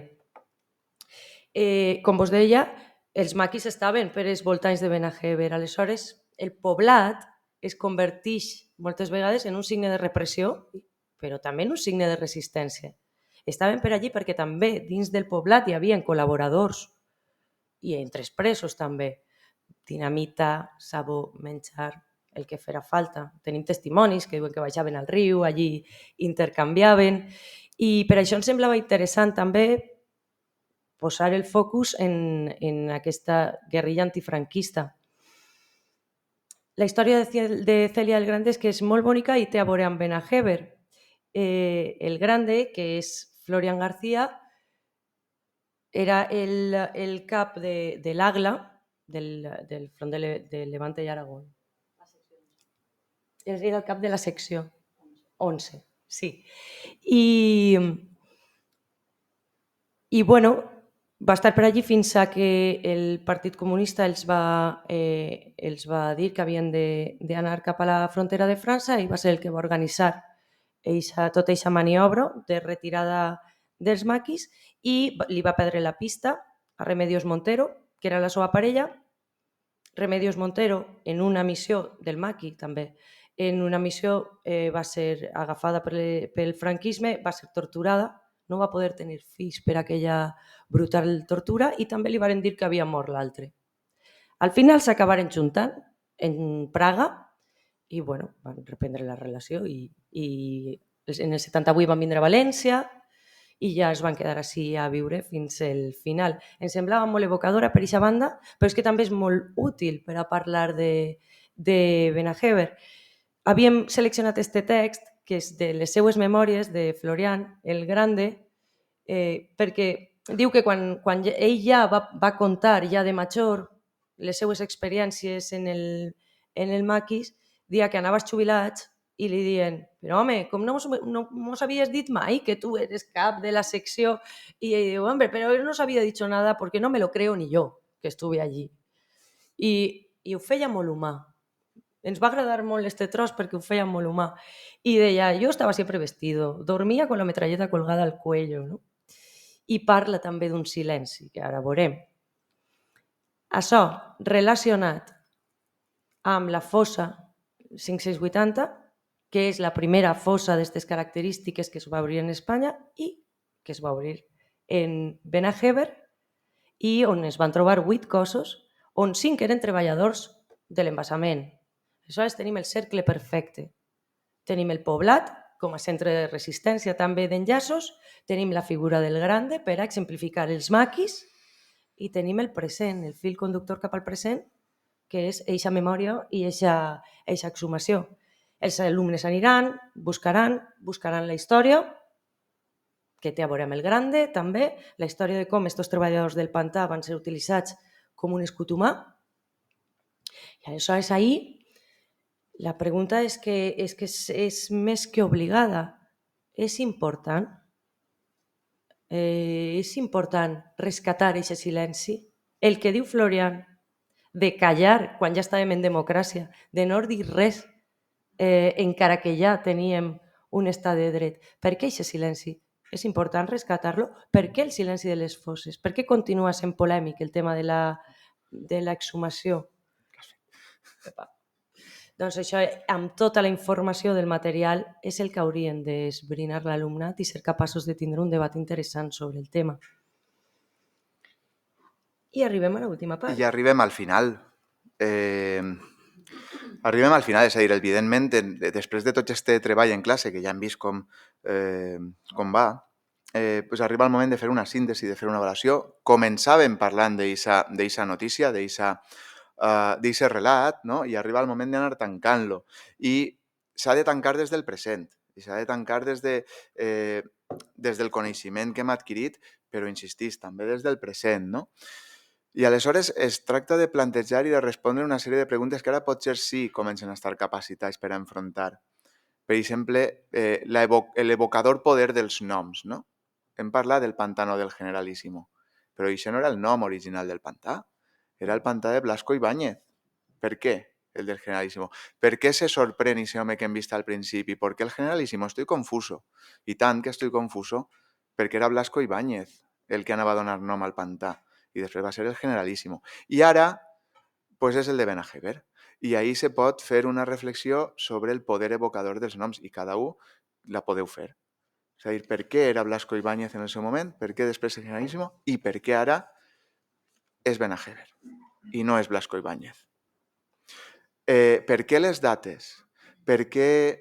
Com vos deia, els maquis estaven per els voltants de Benajever. Aleshores, el poblat es converteix moltes vegades en un signe de repressió, però també en un signe de resistència. Estaven per allí perquè també dins del poblat hi havia col·laboradors i entre els presos també. Dinamita, sabó, menjar, el que fera falta. Tenim testimonis que diuen que baixaven al riu, allí intercanviaven i per això em semblava interessant també posar el focus en aquesta guerrilla antifranquista. La història de Cèlia el Grande és que és molt bonica i té a veure amb Benajever. El Grande, que és Florian García, era el cap de l'AGLA, del front de Levante i Aragón. Era el cap de la secció 11, sí. I bueno, va estar per allí fins a que el Partit Comunista els va dir que havien d'anar cap a la frontera de França i va ser el que va organitzar tota aquesta maniobra de retirada dels maquis i li va perdre la pista a Remedios Montero, que era la seva parella. Remedios Montero, en una missió del maqui també, en una missió va ser agafada pel franquisme, va ser torturada, no va poder tenir fills per aquella brutal tortura i també li van dir que havia mort l'altre. Al final s'acabaren juntant en Praga i bueno, van reprendre la relació i en el 78 van vindre a València i ja es van quedar així a viure fins al final. Em semblava molt evocadora per aquesta banda, però és que també és molt útil per a parlar de Benajever. Havíem seleccionat aquest text, que és de les seues memòries de Florian el Grande, perquè diu que quan ell ja va contar, ja de major, les seues experiències en el maquis, dia que anaves jubilats i li diuen, però home, com no mos havies dit mai que tu eres cap de la secció? I ell diu, hombre, però no s'havia dit nada porque no me lo creo ni yo que estuve allí. I ho feia molt humà. Ens va agradar molt este tros perquè ho feia molt humà. I deia, yo estaba siempre vestido, dormia con la metralleta colgada al cuello, no? I parla també d'un silenci, que ara veurem. Això relacionat amb la fossa 5680, que és la primera fossa d'aquestes característiques que es va obrir en Espanya i que es va obrir en Benajever i on es van trobar 8 cossos, on 5 eren treballadors de l'embassament. Aleshores tenim el cercle perfecte. Tenim el poblat com a centre de resistència també d'enllaços, tenim la figura del Grande per a exemplificar els maquis i tenim el present, el fil conductor cap al present, que és eixa memòria i eixa exhumació. Els alumnes aniran, buscaran la història, que té a veure amb el Grande, també, la història de com aquests treballadors del pantà van ser utilitzats com un escut humà. I aleshores ahir la pregunta és que és més que obligada. És important rescatar aquest silenci. El que diu Florian de callar quan ja estàvem en democràcia, de no dir res, encara que ja teníem un estat de dret. Per què aquest silenci? És important rescatar-lo. Per què el silenci de les fosses? Per què continua sent polèmic el tema de l'exhumació? Doncs això, amb tota la informació del material, és el que haurien d'esbrinar l'alumnat i ser capaços de tindre un debat interessant sobre el tema. I arribem a l'última part. I arribem al final. Arribem al final, és a dir, evidentment, després de tot aquest treball en classe, que ja hem vist com va, pues arriba el moment de fer una síntesi, de fer una avaluació. Començàvem parlant d'eixa notícia, d'eixe relat, no? I arriba el moment d'anar tancant-lo. I s'ha de tancar des del present, i s'ha de tancar des del coneixement que hem adquirit, però, insistís, també des del present, no? I aleshores es tracta de plantejar i de respondre una sèrie de preguntes que ara potser sí comencen a estar capacitats per a enfrontar. Per exemple, l'evocador poder dels noms, no? Hem parlat del pantano del Generalísimo, però això no era el nom original del pantà, era el pantà de Blasco Ibáñez. Per què el del Generalísimo? Per què se sorprèn ese home que hem vist al principi? ¿Por qué el Generalísimo? Estoy confuso. I tant que estoy confuso, perquè era Blasco Ibáñez el que anava a donar nom al pantà. I després va ser el Generalísimo. I ara, pues és el de Benajever. I ahí se pot fer una reflexió sobre el poder evocador dels noms i cada un la podeu fer. És a dir, per què era Blasco Ibáñez en el seu moment, per què després el Generalísimo i per què ara és Benajever i no és Blasco Ibáñez. Per què les dates? Perquè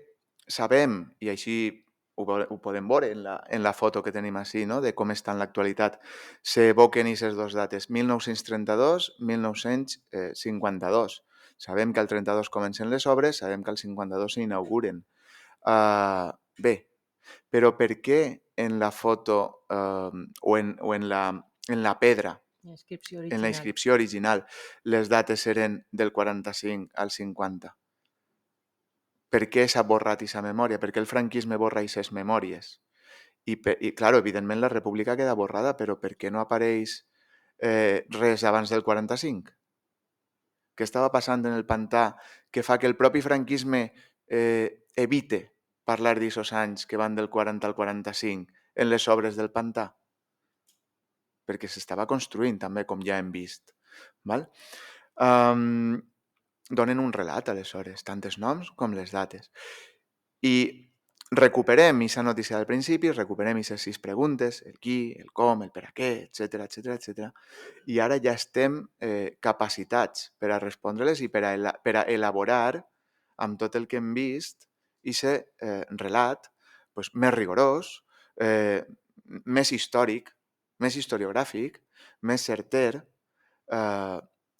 sabem, i així ho podem veure en la foto que tenim així, no? De com està en l'actualitat, s'evoquen aquestes dues dates, 1932, 1952. Sabem que al 32 comencen les obres, sabem que al 52 s'inauguren. Bé, però per què en la foto o en la pedra, en la inscripció original, les dates eren del 45 al 50? Per què s'ha borrat aquesta memòria? Per què el franquisme borra aquestes memòries? I clar, evidentment la república queda borrada, però per què no apareix res abans del 45? Què estava passant en el pantà que fa que el propi franquisme evite parlar d'aquests anys que van del 40 al 45 en les obres del pantà? Perquè s'estava construint també, com ja hem vist. Val? Donen un relat, aleshores, tant els noms com les dates. I recuperem aquesta notícia del principi, recuperem aquestes 6 preguntes, el qui, el com, el per a què, etc. I ara ja estem capacitats per a respondre-les i per a elaborar, amb tot el que hem vist, aquest relat més rigorós, més històric, més historiogràfic, més certer,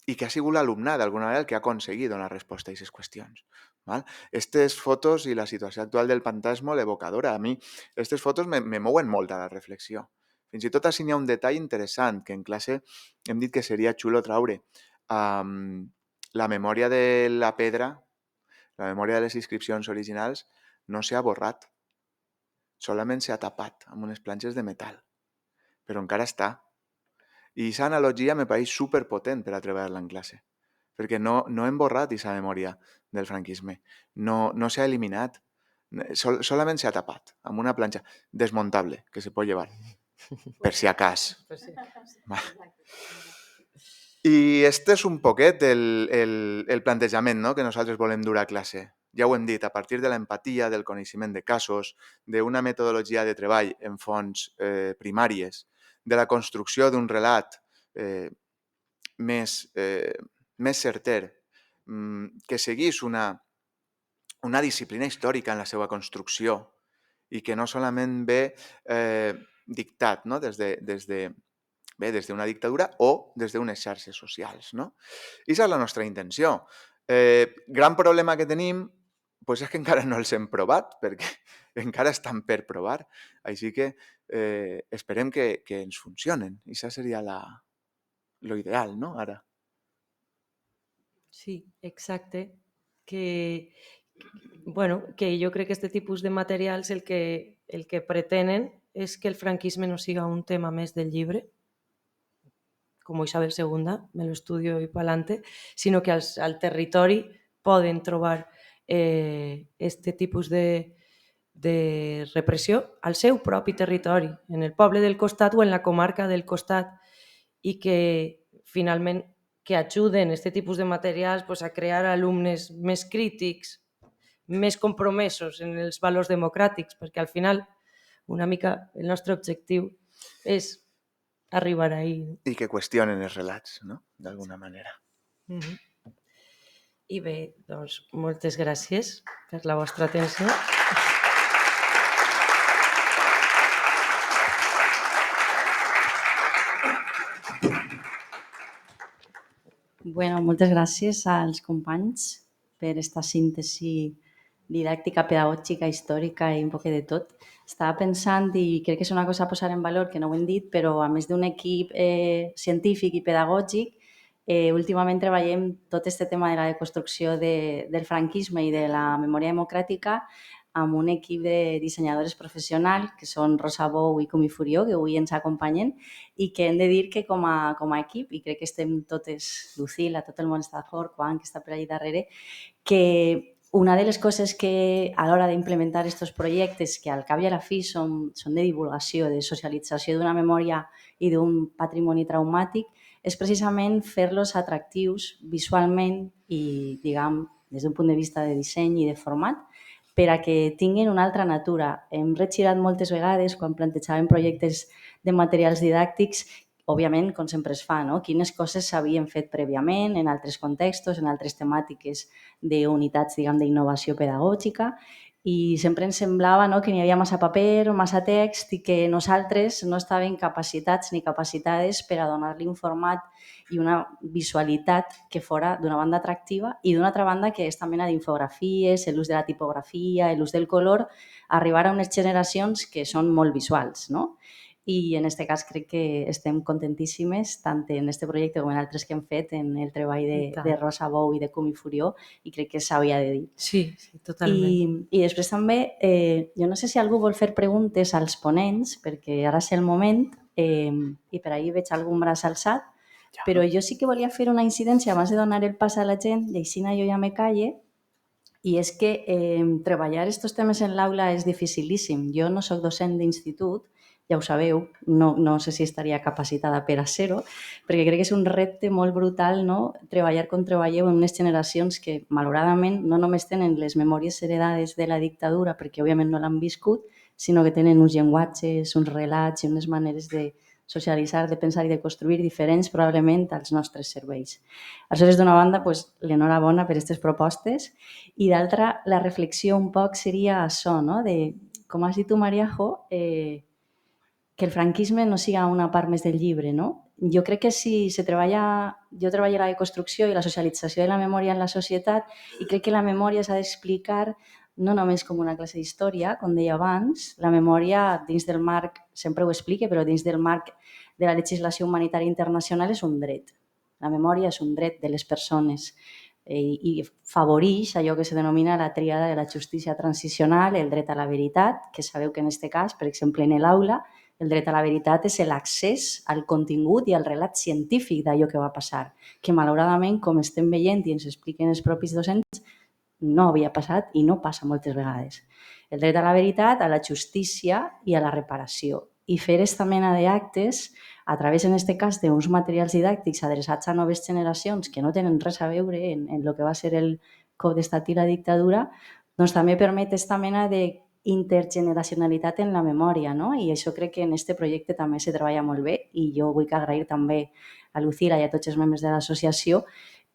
i que ha sigut l'alumnat, d'alguna manera, el que ha aconseguit donar resposta a aquestes qüestions. Aquestes fotos i la situació actual del pantà és molt evocadora. A mi, aquestes fotos me mouen molt a la reflexió. Fins i tot així n'hi ha un detall interessant que en classe hem dit que seria xulo traure. La memòria de la pedra, la memòria de les inscripcions originals, no s'ha borrat. Solament s'ha tapat amb unes planxes de metal. Però encara està. I aquesta analogia me pareix superpotent per a treballar-la en classe, perquè no hem borrat aquesta memòria del franquisme, no s'ha eliminat, solament s'ha tapat amb una planxa desmontable que se pot llevar, per si acas. I este és un poquet el plantejament, no?, que nosaltres volem dur a classe. Ja ho hem dit, a partir de l'empatia, del coneixement de casos, d'una metodologia de treball en fonts primàries, de la construcció d'un relat més certer, que seguís una disciplina històrica en la seva construcció i que no solament ve dictat, no? des d'una dictadura o des d'unes xarxes socials. No? I aquesta és la nostra intenció. Gran problema que tenim és que encara no els hem provat, perquè encara estan per provar. Així que esperem que ens funcionen. I això seria lo ideal, no? Ara. Sí, exacte. Que jo crec que aquest tipus de materials el que pretenen és que el franquisme no siga un tema més del llibre, com Isabel II, me lo estudio i pa'lante, sinó que al territori poden trobar este tipus de repressió al seu propi territori, en el poble del costat o en la comarca del costat, i que finalment que ajuden aquest tipus de materials a crear alumnes més crítics, més compromesos en els valors democràtics, perquè al final una mica el nostre objectiu és arribar ahí. I que qüestionen els relats, no? D'alguna manera. I bé, doncs, moltes gràcies per la vostra atenció. Bueno, moltes gràcies als companys per aquesta síntesi didàctica, pedagògica, històrica i un poc de tot. Estava pensant, i crec que és una cosa a posar en valor, que no ho hem dit, però a més d'un equip científic i pedagògic, últimament treballem tot aquest tema de la deconstrucció del franquisme i de la memòria democràtica amb un equip de dissenyadores professionals, que són Rosa Bou i Cumi Furió, que avui ens acompanyen, i que hem de dir que com a equip, i crec que estem totes, Lucila, tot el món està d'acord, Juan, que està per allà darrere, que una de les coses que a l'hora d'implementar aquests projectes, que al cap i a la fi són de divulgació, de socialització d'una memòria i d'un patrimoni traumàtic, és precisament fer-los atractius visualment i, diguem, des d'un punt de vista de disseny i de format, per a que tinguin una altra natura. Hem regirat moltes vegades, quan plantejàvem projectes de materials didàctics, òbviament, com sempre es fa, no? Quines coses s'havien fet prèviament en altres contextos, en altres temàtiques d'unitats, diguem, d'innovació pedagògica, i sempre ens semblava que n'hi havia massa paper, massa text i que nosaltres no estàvem capacitats ni capacitades per a donar-li un format i una visualitat que fora d'una banda atractiva i d'una altra banda que aquesta mena d'infografies, l'ús de la tipografia, l'ús del color, arribar a unes generacions que són molt visuals, no? I en aquest cas crec que estem contentíssimes, tant en aquest projecte com en altres que hem fet, en el treball de Rosa Bou i de Cumi Furió, i crec que s'havia de dir. Sí, totalment. I després també, jo no sé si algú vol fer preguntes als ponents, perquè ara és el moment, i per ahir veig algun braç alçat, però jo sí que volia fer una incidència abans de donar el pas a la gent, i així jo ja me calle, i és que treballar aquests temes en l'aula és dificilíssim. Jo no soc docent d'institut, ja ho sabeu, no sé si estaria capacitada per a ser-ho, perquè crec que és un repte molt brutal, no? Treballar com treballeu en unes generacions que, malauradament, no només tenen les memòries heredades de la dictadura, perquè òbviament no l'han viscut, sinó que tenen uns llenguatges, uns relats i unes maneres de socialitzar, de pensar i de construir diferents probablement als nostres serveis. Aleshores, d'una banda, l'enhorabona per aquestes propostes, i d'altra, la reflexió un poc seria això, no? De, com has dit tu, Mariajo, que el franquisme no siga una part més del llibre, no? Jo crec que si se treballa... Jo treballo la deconstrucció i la socialització de la memòria en la societat i crec que la memòria s'ha d'explicar no només com una classe d'història, com deia abans, la memòria dins del marc, sempre ho explique, però dins del marc de la legislació humanitària internacional és un dret. La memòria és un dret de les persones i favoreix allò que se denomina la tríada de la justícia transicional, el dret a la veritat, que sabeu que en aquest cas, per exemple, en l'aula, el dret a la veritat és l'accés al contingut i al relat científic d'allò que va passar, que malauradament, com estem veient i ens expliquen els propis docents, no havia passat i no passa moltes vegades. El dret a la veritat, a la justícia i a la reparació. I fer aquesta mena d'actes a través, en aquest cas, d'uns materials didàctics adreçats a noves generacions que no tenen res a veure en el que va ser el cop d'estat i la dictadura, doncs també permet aquesta mena de intergeneracionalitat en la memòria, no? I això crec que en aquest projecte també se treballa molt bé i jo vull agrair també a Lucila i a tots els membres de l'associació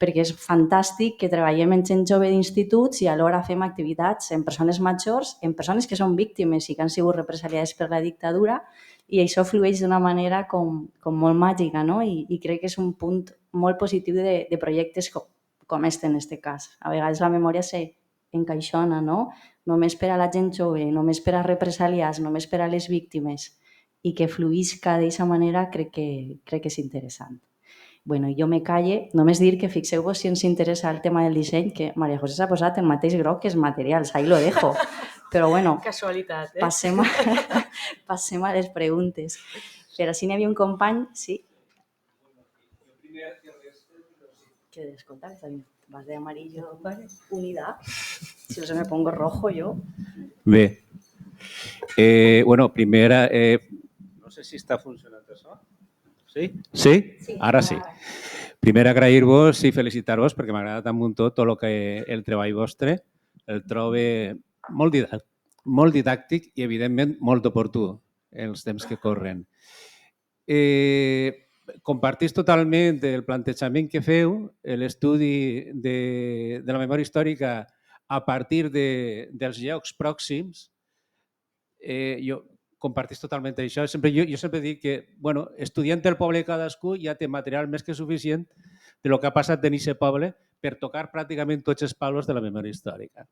perquè és fantàstic que treballem en gent jove d'instituts i alhora fem activitats en persones majors, en persones que són víctimes i que han sigut represaliades per la dictadura i això flueix d'una manera com molt màgica, no? I crec que és un punt molt positiu de projectes com este en aquest cas. A vegades la memòria s'encaixona, no? Només per a la gent jove, només per a represaliats, només per a les víctimes i que fluïsca d'aquesta manera crec que és interessant. Bueno, jo me calle, només dir que fixeu-vos si ens interessa el tema del disseny, que Maria José s'ha posat el mateix groc que els materials, ahí lo dejo. Però bueno, casualitat, passem a les preguntes. Per així n'hi havia un company, sí? Que escolta, vas de amarillo unidad. Si no me pongo rojo yo. Bé. Bueno, primera... no sé si està funcionant això. Sí? Sí? Ara sí. primer agrair-vos i felicitar-vos perquè m'ha agradat un muntó tot el treball vostre. El trobe molt didàctic i, evidentment, molt oportú en els temps que corren. Compartís totalment el plantejament que feu, l'estudi de la memòria històrica a partir dels llocs pròxims. Jo compartís totalment això. Jo sempre dic que, estudiant el poble cadascú ja té material més que suficient de lo que ha passat en aquest poble per tocar pràcticament tots els palos de la memòria històrica.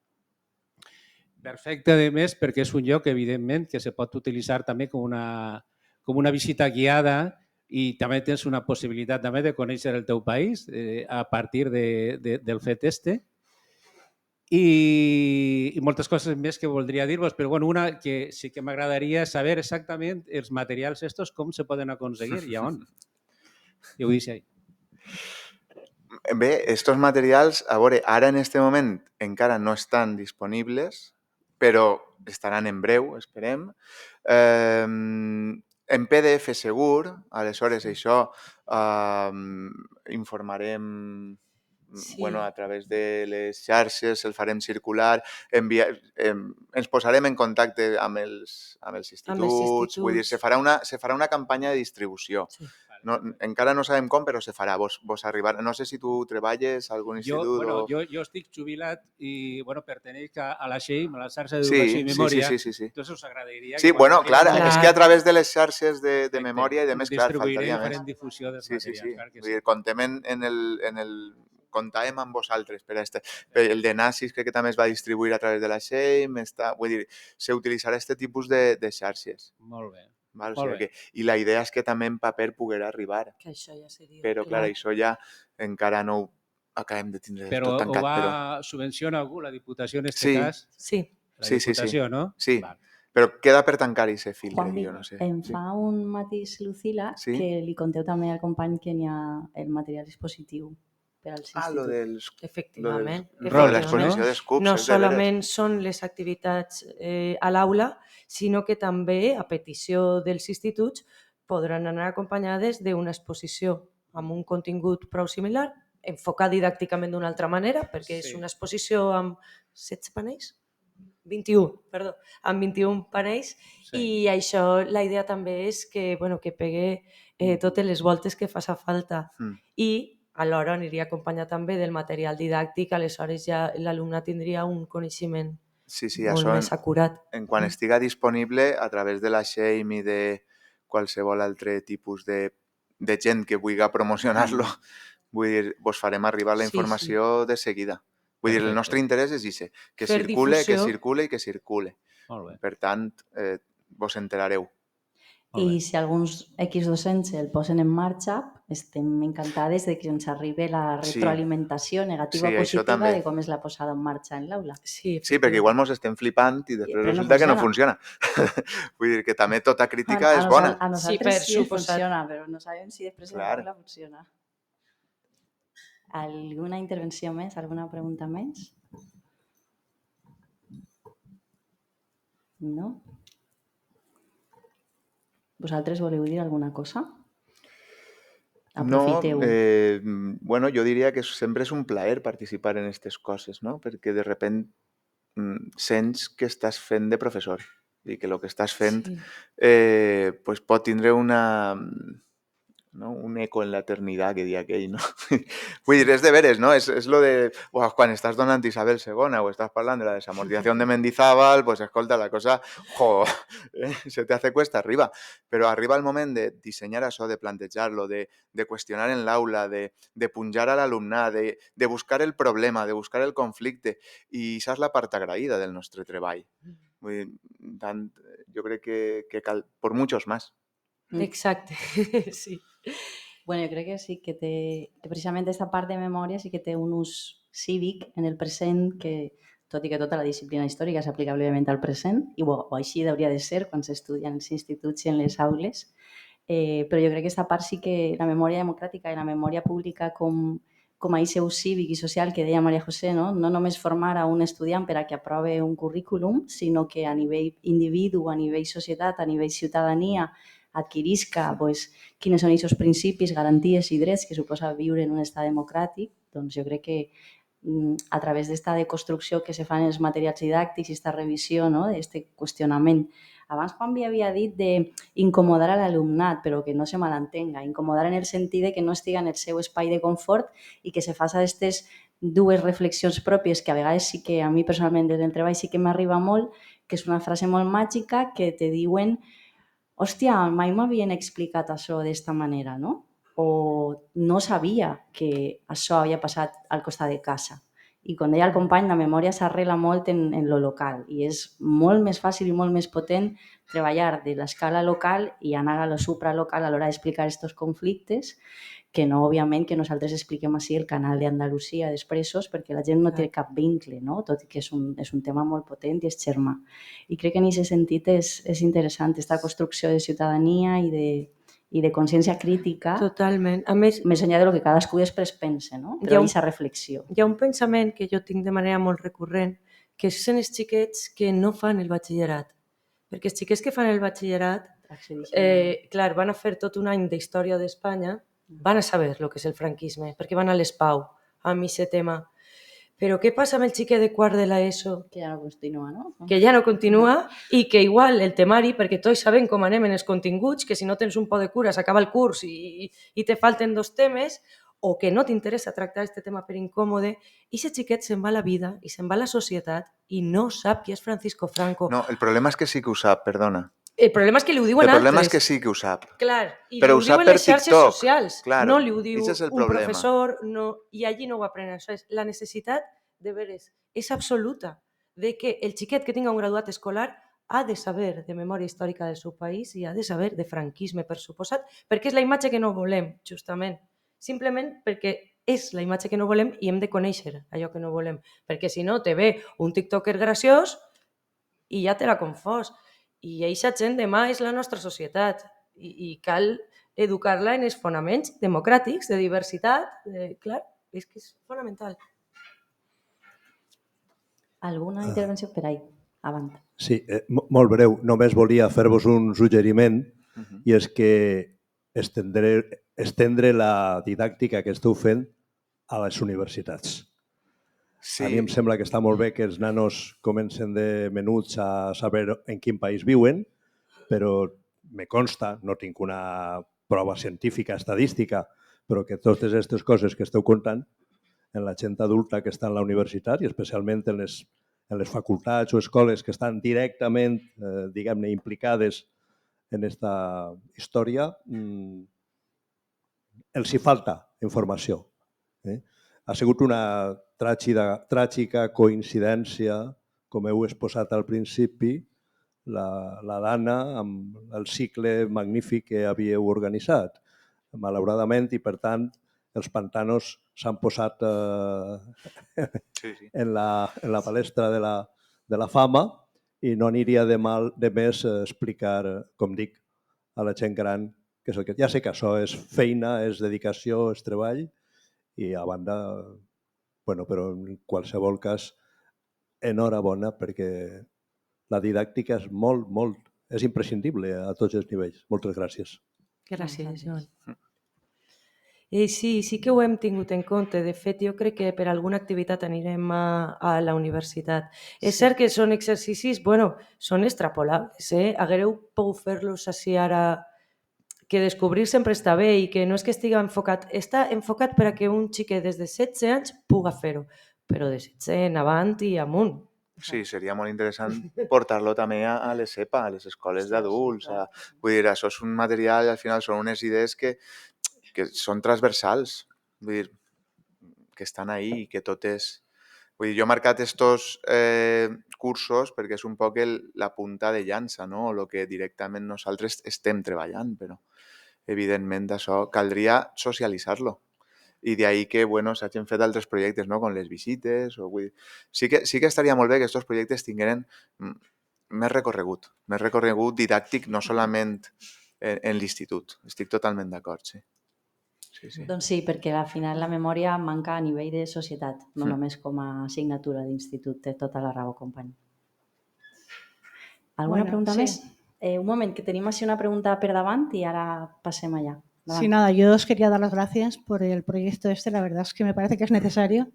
Perfecte, a més, perquè és un lloc, evidentment, que se pot utilitzar també com una visita guiada i també tens una possibilitat també de conèixer el teu país a partir del fet este. I moltes coses més que voldria dir-vos, però una que sí que m'agradaria saber exactament els materials estos com se poden aconseguir i on. I ho deixo ahí. Bé, estos materials, a veure, ara en este moment encara no estan disponibles, però estaran en breu, esperem. En PDF segur, aleshores això informarem a través de les xarxes, el farem circular, ens posarem en contacte amb els instituts, vull dir, se farà una campanya de distribució. No, encara no sabem com, però se farà. Vos arribarà. No sé si tu treballes a algun institut. Jo estic jubilat i pertenec a la XEIM, a la xarxa d'educació i memòria. Sí. Entonces us agradaria... Sí, clar, és que a través de les xarxes de memòria i de més, clar, faltaria més. Distribuirem i farem difusió dels materials. Sí. Comptàvem amb vosaltres per a el de nazis crec que també es va distribuir a través de la XEIM, vull dir, s'utilitzarà aquest tipus de xarxes. Molt bé. I la idea és que també en paper poguera arribar. Que això ja seria... Però, clar, això ja encara no ho acabem de tindre tot tancat. Però ho va subvencionar algú, la Diputació en aquest cas? Sí. La Diputació, no? Sí, però queda per tancar aquest filtre, jo no sé. Em fa un matís, Lucila, que li conteu també al company que n'hi ha el material expositiu per als instituts. Lo dels... Efectivament. Lo de l'exposició dels CUPs. No solament són les activitats a l'aula, sinó que també, a petició dels instituts, podran anar acompanyades d'una exposició amb un contingut prou similar, enfocat didàcticament d'una altra manera, perquè és una exposició amb 16 panells? 21, perdó, amb 21 panells, i això, la idea també és que pegue totes les voltes que faci falta. I alhora aniria acompanyat també del material didàctic, aleshores ja l'alumne tindria un coneixement molt més acurat. En quan estiga disponible, a través de la XEIM i de qualsevol altre tipus de gent que vulgui promocionar-lo, vull dir, vos farem arribar la informació de seguida. Vull dir, el nostre interès és això, que circule, que circule i que circule. Per tant, vos enterareu. I si alguns docents el posen en marxa, estem encantades de que ens arribi la retroalimentació negativa o positiva de com és la posada en marxa en l'aula. Sí, perquè igual ens estem flipant i després resulta que no funciona. Vull dir que també tota crítica és bona. A nosaltres sí funciona, però no sabem si després en l'aula funciona. Alguna intervenció més? Alguna pregunta més? No? Vosaltres voleu dir alguna cosa? Aprofiteu. No, jo diria que sempre és un plaer participar en aquestes coses, no? Perquè de repent sents que estàs fent de professor i que el que estàs fent pot tindre un eco en l'eternitat, que diria aquell, no? Vull dir, és de veres, no? És lo de quan estàs donant Isabel II o estàs parlant de la desamortizació de Mendizábal, pues escolta, la cosa, se te hace cuesta arriba. Però arriba el moment de dissenyar això, de plantejar-lo, de qüestionar en l'aula, de punjar a l'alumnat, de buscar el problema, de buscar el conflicte, i això és la part agraïda del nostre treball. Vull dir, jo crec que cal por muchos más. Exacte, sí. Bueno, jo crec que sí que té, precisament aquesta part de memòria sí que té un ús cívic en el present que, tot i que tota la disciplina històrica és aplicable al present, i així hauria de ser quan s'estudia en els instituts i en les aules, però jo crec que aquesta part sí que la memòria democràtica i la memòria pública com a aquest ús cívic i social que deia Maria José, no només formar a un estudiant per a que aprove un currículum, sinó que a nivell individu, a nivell societat, a nivell ciutadania, adquirisca quines són aquests principis, garanties i drets que suposa viure en un estat democràtic, doncs jo crec que a través d'esta deconstrucció que se fa en els materials didàctics i aquesta revisió, no, d'aquest qüestionament. Abans Juanvi havia dit d'incomodar a l'alumnat, però que no se malentenga, incomodar en el sentit que no estiga en el seu espai de confort i que se faça aquestes dues reflexions pròpies que a vegades sí que a mi personalment des del treball sí que m'arriba molt, que és una frase molt màgica que te diuen hòstia, mai m'havien explicat això d'esta manera, no? O no sabia que això havia passat al costat de casa. I com deia el company, la memòria s'arrela molt en lo local i és molt més fàcil i molt més potent treballar de l'escala local i anar a lo supralocal a l'hora d'explicar aquests conflictes que no, òbviament, que nosaltres expliquem així el canal d'Andalusia d'Expressos perquè la gent no té cap vincle, no? Tot i que és un tema molt potent i és germà. I crec que en aquest sentit és interessant aquesta construcció de ciutadania i de consciència crítica. Totalment. A més enllà del que cadascú després pensa, no? Però aquesta reflexió. Hi ha un pensament que jo tinc de manera molt recurrent, que són els xiquets que no fan el batxillerat. Perquè els xiquets que fan el batxillerat, clar, van a fer tot un any d'història d'Espanya, van a saber el que és el franquisme, perquè van a l'ESPAU amb aquest tema. Però què passa amb el xiquet de quart de l'ESO? Que ja no continua, no? Que ja no continua i que igual el temari, perquè tots sabem com anem en els continguts, que si no tens un po de cura s'acaba el curs i te falten 2 temes, o que no t'interessa tractar aquest tema per incòmode, i aquest xiquet se'n va a la vida i se'n va a la societat i no sap qui és Francisco Franco. No, el problema és que sí que ho sap, perdona. El problema és que li ho diuen altres. El problema és que sí que ho sap. Clar, i però li ho diuen les xarxes socials. Claro, no li ho diu un problema. Professor, no, i allí no ho aprenen. Això és la necessitat de veres és absoluta de que el xiquet que tinga un graduat escolar ha de saber de memòria històrica del seu país i ha de saber de franquisme, per suposat, perquè és la imatge que no volem, justament. Simplement perquè és la imatge que no volem i hem de conèixer allò que no volem. Perquè si no, te ve un tiktoker graciós i ja te l'ha confós. I aquesta gent demà és la nostra societat i cal educar-la en els fonaments democràtics, de diversitat. Clar, és que és fonamental. Alguna intervenció per ahí? Avant. Sí, molt breu. Només volia fer-vos un suggeriment i és que estendre la didàctica que esteu fent a les universitats. Sí. A mi em sembla que està molt bé que els nanos comencen de menuts a saber en quin país viuen, però me consta, no tinc una prova científica, estadística, però que totes aquestes coses que esteu contant en la gent adulta que està en la universitat i especialment en les facultats o escoles que estan directament, diguem-ne, implicades en aquesta història, els hi falta informació. Ha sigut una tràgica coincidència, com heu exposat al principi, la Dana amb el cicle magnífic que havíeu organitzat. Malauradament, i per tant, els pantanos s'han posat en la palestra de la fama i no aniria de més explicar, com dic, a la gent gran, que és el que ja sé que això és feina, és dedicació, és treball, i a banda, però en qualsevol cas, enhorabona perquè la didàctica és és imprescindible a tots els nivells. Moltes gràcies. Gràcies, Joan. Sí que ho hem tingut en compte. De fet, jo crec que per alguna activitat anirem a la universitat. És cert que són exercicis, són extrapolables. Haguereu pogut fer-los així ara, que descobrir sempre està bé i que no és que estigui enfocat. Està enfocat per a que un xiquet des de 16 anys puga fer-ho, però de 16 en avant i amunt. Sí, seria molt interessant portar-lo també a les EPA, a les escoles d'adults. Vull dir, això és un material i al final són unes idees que són transversals, vull dir, que estan ahí i que totes... Vull dir, jo he marcat estos cursos perquè és un poc la punta de llança, no? El que directament nosaltres estem treballant, però evidentment això caldria socialitzar-lo. I d'ahí que s'hagin fet altres projectes, no? Com les visites. Sí que estaria molt bé que aquests projectes tingueren més recorregut didàctic, no solament en l'institut. Estic totalment d'acord, sí. Doncs sí, perquè al final la memòria manca a nivell de societat, no només com a assignatura d'institut. Té tota la raó, company. Alguna pregunta més? Un moment, que tenim així una pregunta per davant i ara passem allà. Sí, nada, yo os quería dar las gracias por el proyecto este. La verdad es que me parece que es necesario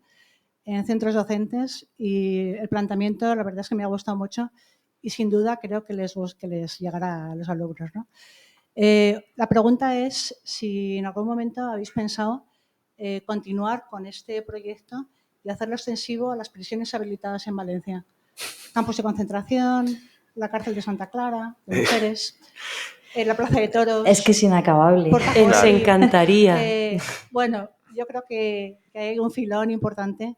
en centros docentes y el planteamiento, la verdad es que me ha gustado mucho y sin duda creo que les llegará a los alumnos, ¿no? La pregunta es si en algún momento habéis pensado continuar con este proyecto y hacerlo extensivo a las prisiones habilitadas en Valencia. Campos de concentración, la cárcel de Santa Clara, de mujeres, la Plaza de Toros. Es que es inacabable. Ens encantaría. Bueno, yo creo que hay un filón importante,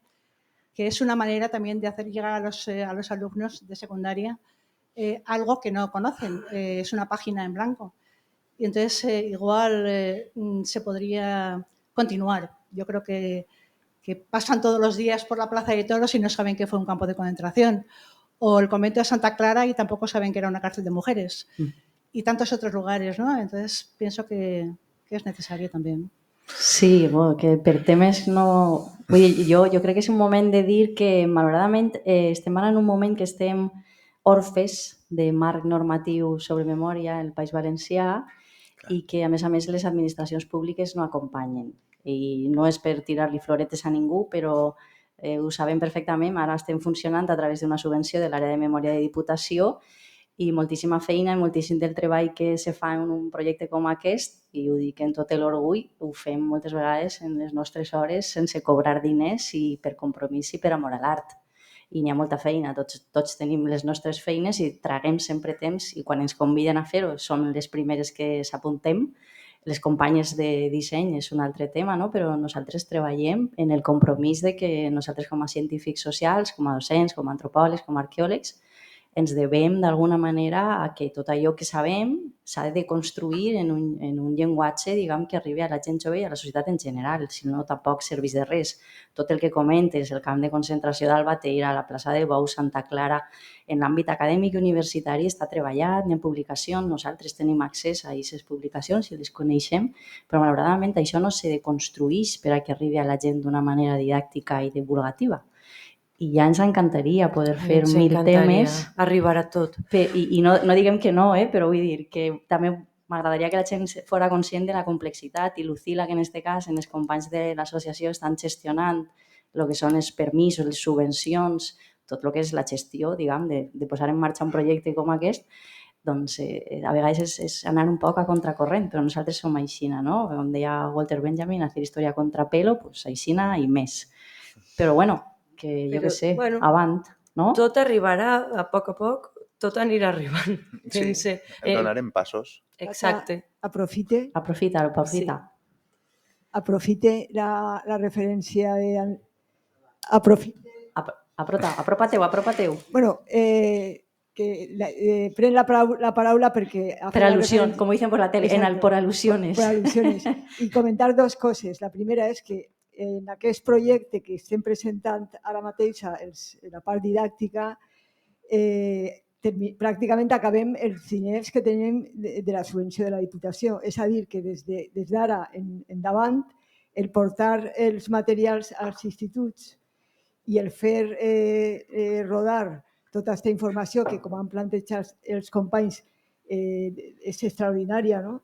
que es una manera también de hacer llegar a los alumnos de secundaria algo que no conocen. Es una página en blanco. Y entonces igual se podría continuar. Yo creo que pasan todos los días por la Plaza de Toros y no saben que fue un campo de concentración. O el convento de Santa Clara y tampoco saben que era una cárcel de mujeres. Y tantos otros lugares, ¿no? Entonces pienso que es necesario també. Sí, bueno, que per temes no... Vull dir, jo crec que és un moment de dir que, malauradament, estem ara en un moment que estem orfes de marc normatiu sobre memòria al País Valencià i que, a més, les administracions públiques no acompanyen. I no és per tirar-li floretes a ningú, però ho sabem perfectament. Ara estem funcionant a través d'una subvenció de l'àrea de memòria de Diputació i moltíssima feina i moltíssim del treball que se fa en un projecte com aquest, i ho dic en tot l'orgull, ho fem moltes vegades en les nostres hores sense cobrar diners i per compromís i per amor a l'art. I n'hi ha molta feina, tots tenim les nostres feines i traguem sempre temps i quan ens conviden a fer-ho som les primeres que s'apuntem. Les companyes de disseny és un altre tema, no? Però nosaltres treballem en el compromís de que nosaltres com a científics socials, com a docents, com a antropòlegs, com a arqueòlegs, ens devem d'alguna manera a que tot allò que sabem s'ha de construir en un llenguatge, diguem, que arribi a la gent jove i a la societat en general, si no tampoc serveix de res. Tot el que comentes, el camp de concentració d'Albatera, la plaça de Bou, Santa Clara, en l'àmbit acadèmic i universitari està treballat, hi ha publicacions, nosaltres tenim accés a aquestes publicacions i les coneixem, però malauradament això no se deconstrueix per a que arribi a la gent d'una manera didàctica i divulgativa. I ja ens encantaria poder fer 1000 temes. Arribar a tot. I no diguem que no, però vull dir que també m'agradaria que la gent fora conscient de la complexitat i Lucila, que en aquest cas, en els companys de l'associació estan gestionant el que són els permisos, les subvencions, tot el que és la gestió, diguem, de posar en marxa un projecte com aquest, doncs a vegades és anar un poc a contracorrent, però nosaltres som aixina, no? Com deia Walter Benjamin, hacer historia contra pelo, pues aixina i més. Però bueno, que jo què sé, avant, no? Tot arribarà a poc, tot anirà arribant. Sí, donarem passos. Exacte. Aprofite la referència de... Apropa-teu. Bueno, pren la paraula perquè... Per al·lusió, com dicen por la tele, por al·lusiones. Per al·lusiones. I comentar dos coses. La primera és que en aquest projecte que estem presentant ara mateix, la part didàctica, pràcticament acabem els diners que tenim de la subvenció de la Diputació. És a dir, que des d'ara endavant, el portar els materials als instituts i el fer rodar tota aquesta informació que, com han plantejat els companys, és extraordinària, no?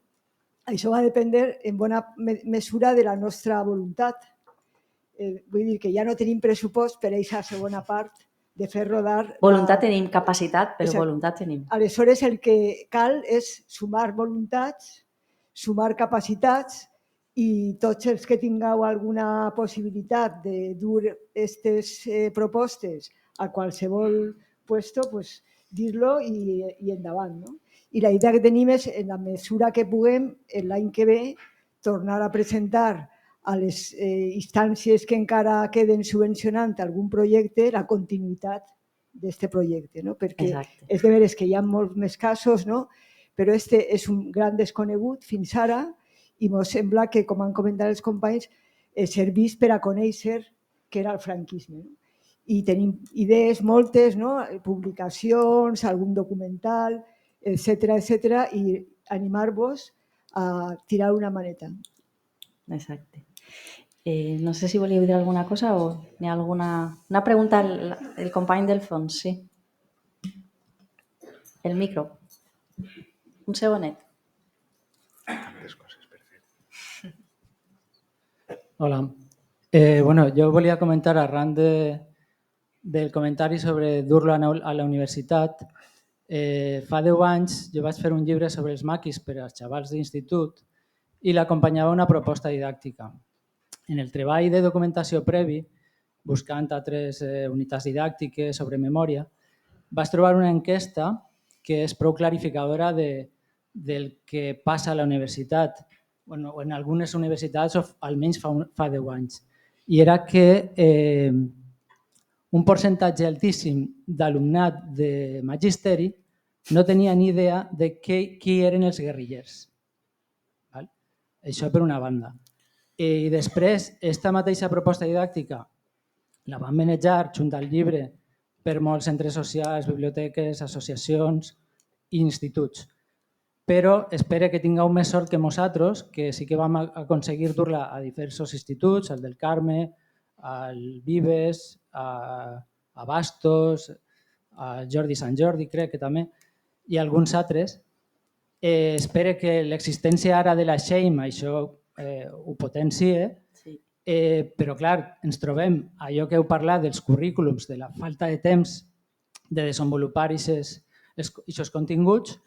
Això va dependre en bona mesura de la nostra voluntat. Vull dir que ja no tenim pressupost per a aquesta segona part de fer rodar... Voluntat tenim, capacitat, però voluntat tenim. Aleshores, el que cal és sumar voluntats, sumar capacitats i tots els que tingueu alguna possibilitat de dur aquestes propostes a qualsevol puesto, dir-lo i endavant. I la idea que tenim és, en la mesura que puguem, l'any que ve, tornar a presentar a les instàncies que encara queden subvencionant algun projecte, la continuïtat d'aquest projecte, perquè és de veres que hi ha molts més casos, però aquest és un gran desconegut fins ara i ens sembla que, com han comentat els companys, serveix per a conèixer què era el franquisme. I tenim idees moltes, publicacions, algun documental, etc. i animar-vos a tirar una maneta. Exacte. No sé si volíeu dir alguna cosa o hi ha alguna... Una pregunta al company del fons, sí. El micro. Un segonet. Tantes coses per fer. Hola. Bueno, jo volia comentar arran del comentari sobre dur-lo a la universitat. Fa 10 anys jo vaig fer un llibre sobre els maquis per als xavals d'institut i l'acompanyava una proposta didàctica. En el treball de documentació previ, buscant altres unitats didàctiques sobre memòria, vaig trobar una enquesta que és prou clarificadora del que passa a la universitat, bueno, en algunes universitats, o almenys fa 10 anys. I era que un percentatge altíssim d'alumnat de magisteri no tenia ni idea de qui eren els guerrillers. Val? Això per una banda. I després, aquesta mateixa proposta didàctica la van manejar junt al llibre per molts centres socials, biblioteques, associacions i instituts. Però espero que tingueu més sort que nosaltres, que sí que vam aconseguir dur-la a diversos instituts, al del Carme, al Vives, a Bastos, al Jordi Sant Jordi, crec que també, i alguns altres. Espero que l'existència ara de la Shame això ho potencie, Sí. però clar, ens trobem allò que heu parlat dels currículums, de la falta de temps de desenvolupar aquests continguts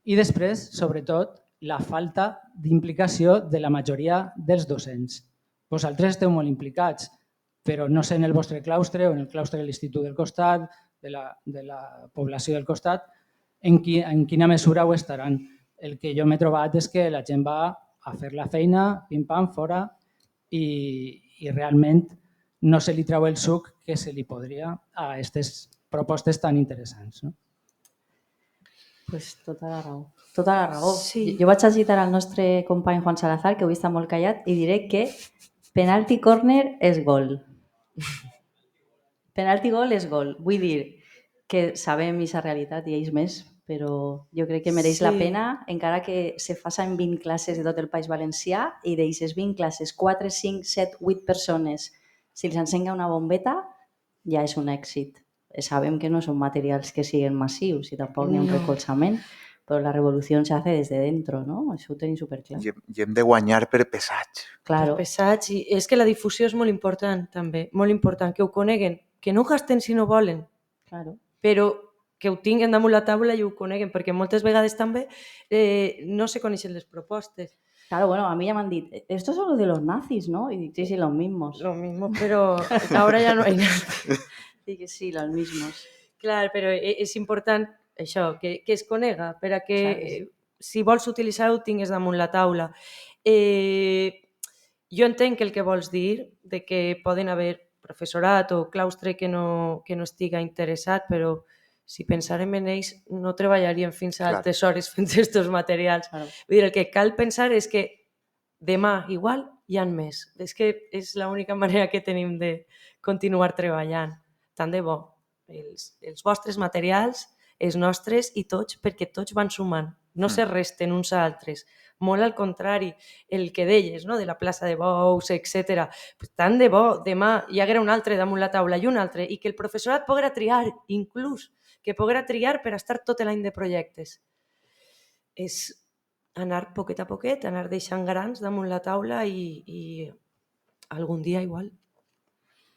i després, sobretot, la falta d'implicació de la majoria dels docents. Vosaltres esteu molt implicats, però no sé en el vostre claustre o en el claustre de l'institut del costat, de la població del costat, en quina mesura ho estaran. El que jo m'he trobat és que la gent va a fer la feina, pim-pam, fora, i realment no se li treu el suc que se li podria a aquestes propostes tan interessants. No? Pues tota la raó. Tota la raó. Sí. Jo vaig a citar al nostre company Juan Salazar, que avui està molt callat, i diré que penalti corner és gol. Penalti gol és gol. Vull dir que sabem aquesta realitat i ells més, però jo crec que mereix la pena, encara que se faça en 20 classes de tot el País Valencià i d'aixes 20 classes, 4, 5, 7, 8 persones, si els encenga una bombeta, ja és un èxit. Sabem que no són materials que siguin massius i tampoc n'hi ha un recolzament, però la revolució se hace desde dentro, no? Això ho tenim superclar. I hem de guanyar per pesats. Claro. Per pesats, i és que la difusió és molt important també, molt important, que ho coneguen, que no ho gasten si no volen, Claro. però que ho tinguin damunt la taula i ho coneguen, perquè moltes vegades també no se coneixen les propostes. Claro, bueno, a mí ya me han dicho, esto es algo de los nazis, ¿no? Y digo, sí, los mismos. Lo mismo, però ahora ja no hay nada. Sí, que sí, los mismos. Clar, però és important això, que es conega, per a que Clar que sí. si vols utilitzar-ho ho tingues damunt la taula. Jo entenc el que vols dir, de que poden haver professorat o claustre que no estiga interessat, però si pensarem en ells no treballarien fins a altes hores fent aquests materials. Claro. Vull dir, el que cal pensar és que demà igual hi ha més. És que és l'única manera que tenim de continuar treballant. Tant de bo. Els vostres materials, els nostres i tots, perquè tots van sumant. No se resten uns a altres. Molt al contrari, el que deies, no? De la plaça de bous, etc. Tant de bo, demà hi haguera un altre damunt la taula i un altre, i que el professorat poguera triar, inclús, que poguera triar per estar tot l'any de projectes. És anar poquet a poquet, anar deixant grans damunt la taula i algun dia igual.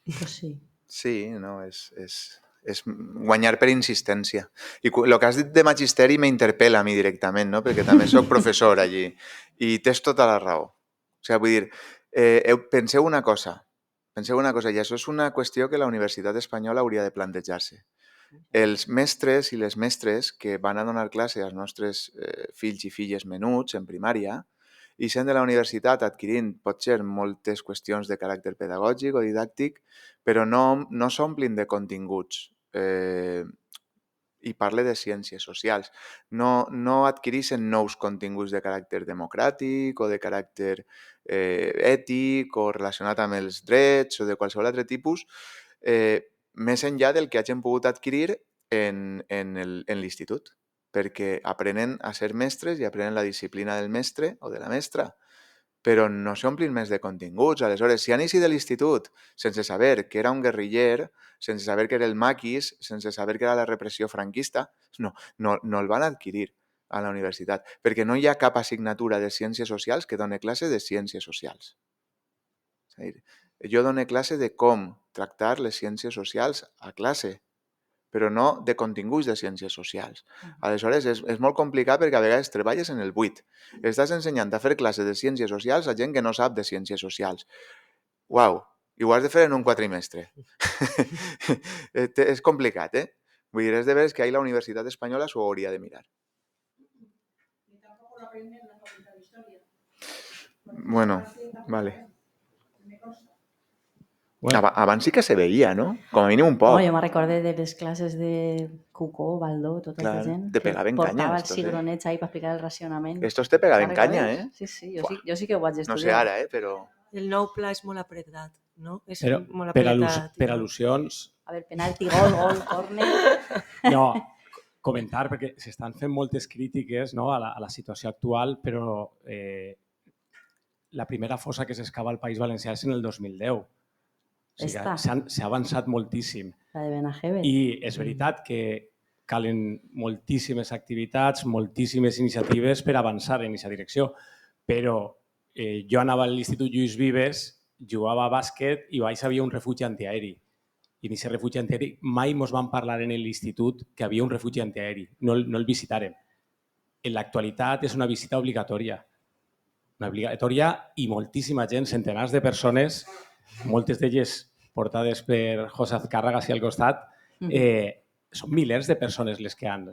Pues sí. Sí, no, és guanyar per insistència. I el que has dit de magisteri m'interpel·la a mi directament, no? Perquè també soc professor allí i tens tota la raó. O sigui, vull dir, penseu una cosa, i això és una qüestió que la Universitat Espanyola hauria de plantejar-se. Els mestres i les mestres que van a donar classe als nostres fills i filles menuts en primària i sent de la universitat adquirint potser moltes qüestions de caràcter pedagògic o didàctic, però no s'omplin de continguts. I parle de ciències socials. No adquireixen nous continguts de caràcter democràtic o de caràcter ètic o relacionat amb els drets o de qualsevol altre tipus, més enllà del que hagin pogut adquirir en l'institut, perquè aprenen a ser mestres i aprenen la disciplina del mestre o de la mestra, però no s'omplin més de continguts. Aleshores, si han eixit de l'institut sense saber que era un guerriller, sense saber que era el maquis, sense saber que era la repressió franquista, no el van adquirir. a la universitat, perquè no hi ha cap assignatura de ciències socials que doni classe de ciències socials. És a dir, jo dono classe de com tractar les ciències socials a classe, però no de continguts de ciències socials. Aleshores, és molt complicat perquè a vegades treballes en el buit. Estàs ensenyant a fer classe de ciències socials a gent que no sap de ciències socials. Uau! I ho has de fer en un quatrimestre. És complicat, eh? Vull dir, és de veres que ahir la Universitat Espanyola s'ho hauria de mirar. Bueno, vale. Abans sí que se veia, no? Com a mínim un poc. No, jo me recorde de les classes de Cucó, Baldó, tota aquesta gent. Te pegaven canya. Portava els cigronets ahí per explicar el racionament. Estos te pegaven canya, eh? Sí, jo sí que ho vaig estudiar. No sé ara, però... El nou pla és molt apretat, no? És Però molt per apretat. al·lusions... A veure, penalti, gol, córner... No, comentar, perquè s'estan fent moltes crítiques, no, a la situació actual, però la primera fossa que s'excava al País Valencià és en el 2010. O sigui, s'ha avançat moltíssim. La de Benajever. I és veritat que calen moltíssimes activitats, moltíssimes iniciatives per avançar en aquesta direcció, però jo anava a l'Institut Lluís Vives, jugava a bàsquet i baix havia un refugi antiaeri. I en aquest refugi antiaeri mai ens van parlar en l'institut que havia un refugi antiaeri, no el visitàrem. En l'actualitat és una visita obligatòria. Una obligatòria i moltíssima gent, centenars de persones, moltes d'elles portades per José Azcárraga hacia al costat, són milers de persones les que han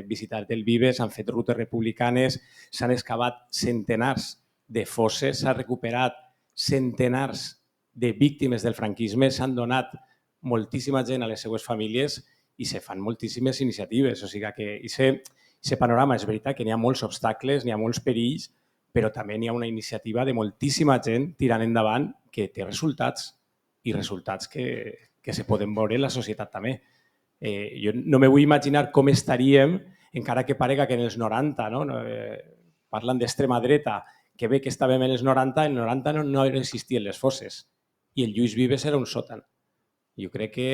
visitat el Vives, han fet rutes republicanes, s'han excavat centenars de fosses, s'han recuperat centenars de víctimes del franquisme, s'han donat moltíssima gent a les seues famílies i se fan moltíssimes iniciatives. O sigui que aquest panorama és veritat que n'hi ha molts obstacles, n'hi ha molts perills, però també n'hi ha una iniciativa de moltíssima gent tirant endavant que té resultats i resultats que se poden veure en la societat també. Jo no me vull imaginar com estaríem, encara que parega que en els 90, no? Parlen d'extrema dreta, que bé que estàvem en els 90, en el 90 no existien les fosses i el Lluís Vives era un sòtan. Jo crec que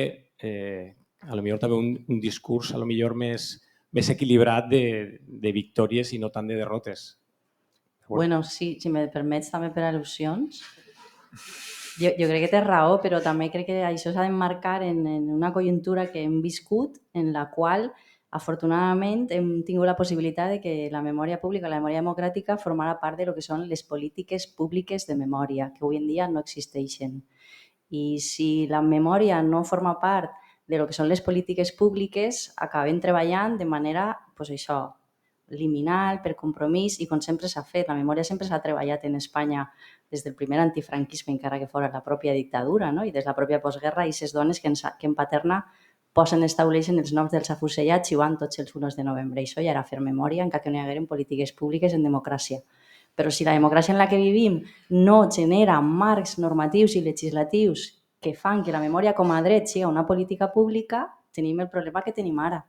a lo millor també un discurs a lo millor més equilibrat de victòries i no tant de derrotes. Bueno, sí, si me permets també per al·lusions. Jo crec que té raó, però també crec que això s'ha d'emmarcar en una conjuntura que hem viscut en la qual, afortunadament, hem tingut la possibilitat de que la memòria pública, la memòria democràtica, formarà part de lo que són les polítiques públiques de memòria, que avui en dia no existeixen. I si la memòria no forma part de lo que són les polítiques públiques, acabem treballant de manera, doncs això, liminal, per compromís, i com sempre s'ha fet. La memòria sempre s'ha treballat en Espanya des del primer antifranquisme, encara que fos la pròpia dictadura, no? I des de la pròpia postguerra, i les dones que en Paterna posen, estableixen els noms dels afusellats i van tots els 1 de novembre. Això ja era fer memòria, encara que no hi hagueren polítiques públiques en democràcia. Però si la democràcia en la que vivim no genera marcs normatius i legislatius que fan que la memòria com a dret sigui una política pública, tenim el problema que tenim ara.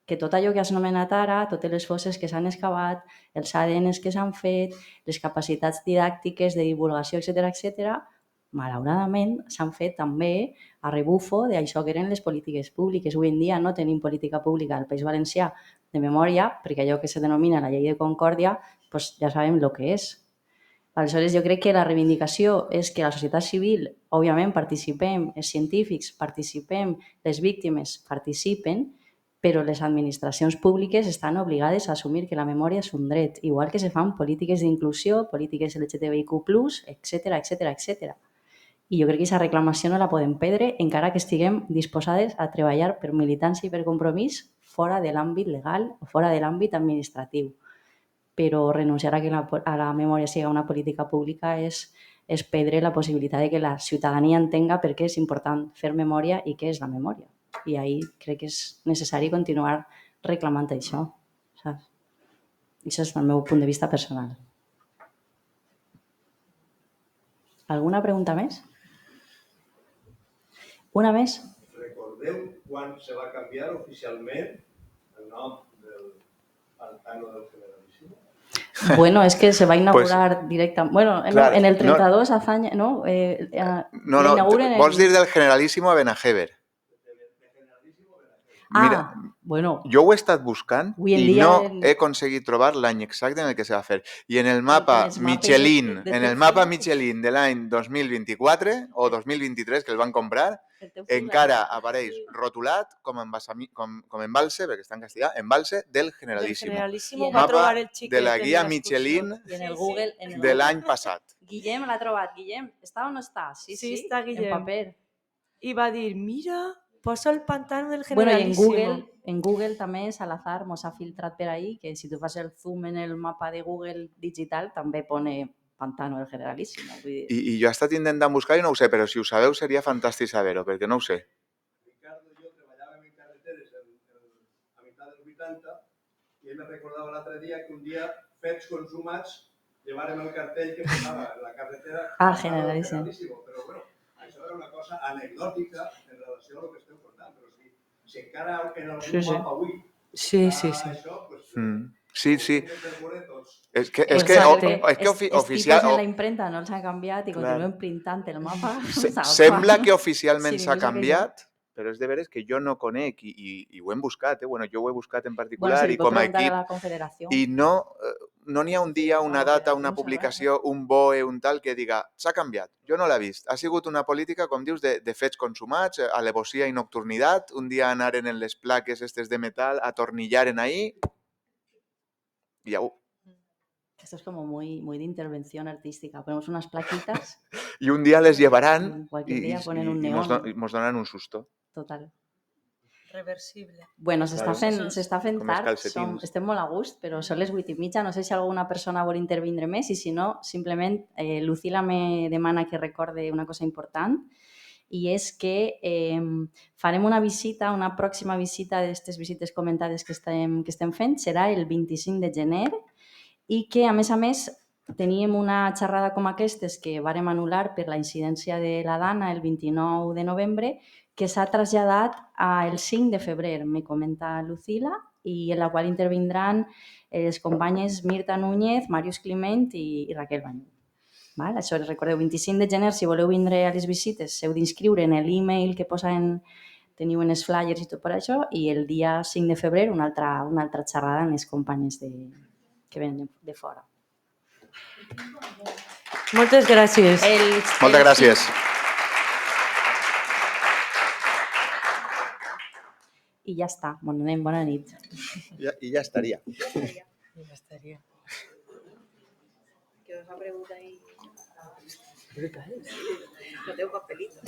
Que tot allò que has anomenat ara, totes les fosses que s'han excavat, els ADNs que s'han fet, les capacitats didàctiques de divulgació, etc., malauradament s'han fet també a rebufo d'això que eren les polítiques públiques. Avui en dia no tenim política pública al País Valencià de memòria, perquè allò que se denomina la llei de concòrdia, doncs ja sabem el que és. Aleshores, jo crec que la reivindicació és que la societat civil, òbviament, participem, els científics participem, les víctimes participen, però les administracions públiques estan obligades a assumir que la memòria és un dret, igual que se fan polítiques d'inclusió, polítiques LGTBIQ+, etc. I jo crec que aquesta reclamació no la podem perdre, encara que estiguem disposades a treballar per militància i per compromís fora de l'àmbit legal o fora de l'àmbit administratiu. Però renunciar a que la memòria sigui una política pública és perdre la possibilitat de que la ciutadania entenga per què és important fer memòria i què és la memòria. I ahí crec que és necessari continuar reclamant això. Saps? Això és el meu punt de vista personal. Alguna pregunta més? Una més? Recordeu quan se va canviar oficialment el nom del pantano del Generalísimo? Bueno, és que se va inaugurar directament. Bueno, en el 32 Azaña, ¿no? No, vols dir del Generalísimo a Benajever. Mira, bueno, jo ho he estat buscant avui en i dia no he aconseguit trobar l'any exacte en el que se va fer. I en el mapa els mapes Michelin, de en el teu mapa fill. Michelin de l'any 2024 o 2023, que el van comprar, el teu fill encara apareix rotulat com embalse, perquè està en castellà, embalse del El Generalísimo. Generalísimo I va Mapa trobar el xiquet de la en guia l'excursió. Michelin I en el Google... En el de l'any passat. Guillem l'ha trobat. Guillem, està o no està? Sí, Sí, sí, està en Guillem. paper. I va dir, mira, posa el pantano del Bueno, i Generalísimo. en Google també Salazar mos ha filtrat per ahí que si tu fas el zoom en el mapa de Google digital també pone Pantano del Generalísimo. Vull dir, I jo he estat intentant buscar i no ho sé, però si ho sabeu seria fantàstic saber-ho, perquè no ho sé. Ricardo y yo trabajábamos en carreteres a mitad de los 80 y él me recordaba el otro día que un día fets consumats llevaron el cartel que posaba en la carretera Generalísimo. Pero bueno, això era una cosa anecdòtica en relació a lo que esteu contant, però si encara en algun mapa avui Sí. això, pues... Sí, sí. És que Exacte. els tipus en la imprenta no els han canviat i continuen printant el mapa. Sembla que oficialment Sí, s'ha ningú sap canviat, però és de veres que jo no conec i ho hem buscat. Bueno, jo ho he buscat en Bueno, particular se li i pot com a preguntar equip. a la Confederació. I no n'hi ha un dia, una data, una publicació, un BOE, un tal, que diga s'ha canviat. Jo no l'he vist. Ha sigut una política, com dius, de fets consumats, alevosía i nocturnitat. Un dia anaren en les plaques estes de metal, atornillaren ahí y au. Esto es como muy de intervención artística. Ponemos unas plaquitas. Y un día les llevarán Cualquier día ponen un y neón. nos donan un susto. Total. Reversible. Bueno, Claro. s'està fent Com els tard, calcetins. estem molt a gust, però són les 8:30. No sé si alguna persona vol intervindre més i si no, simplement Lucila me demana que recorde una cosa important i és que farem una visita, una pròxima visita d'aquestes visites comentades que estem fent, serà el 25 de gener i que, a més, teníem una xerrada com aquestes que vàrem anul·lar per la incidència de la Dana el 29 de novembre, que s'ha traslladat al 5 de febrer, me comenta Lucila, i en la qual intervindran les companyes Mirta Núñez, Màrius Climent i Raquel Banyú. Val? Això, recordeu, 25 de gener, si voleu vindre a les visites, heu d'inscriure en l'e-mail que teniu en els flyers i tot per això, i el dia 5 de febrer una altra xerrada amb les companyes que venen de fora. Moltes gràcies. Moltes gràcies. I ja està. Bon anem, bona nit. I ja estaria. Ja estaria. Que os ha preguntado ahí. No tengo papelito.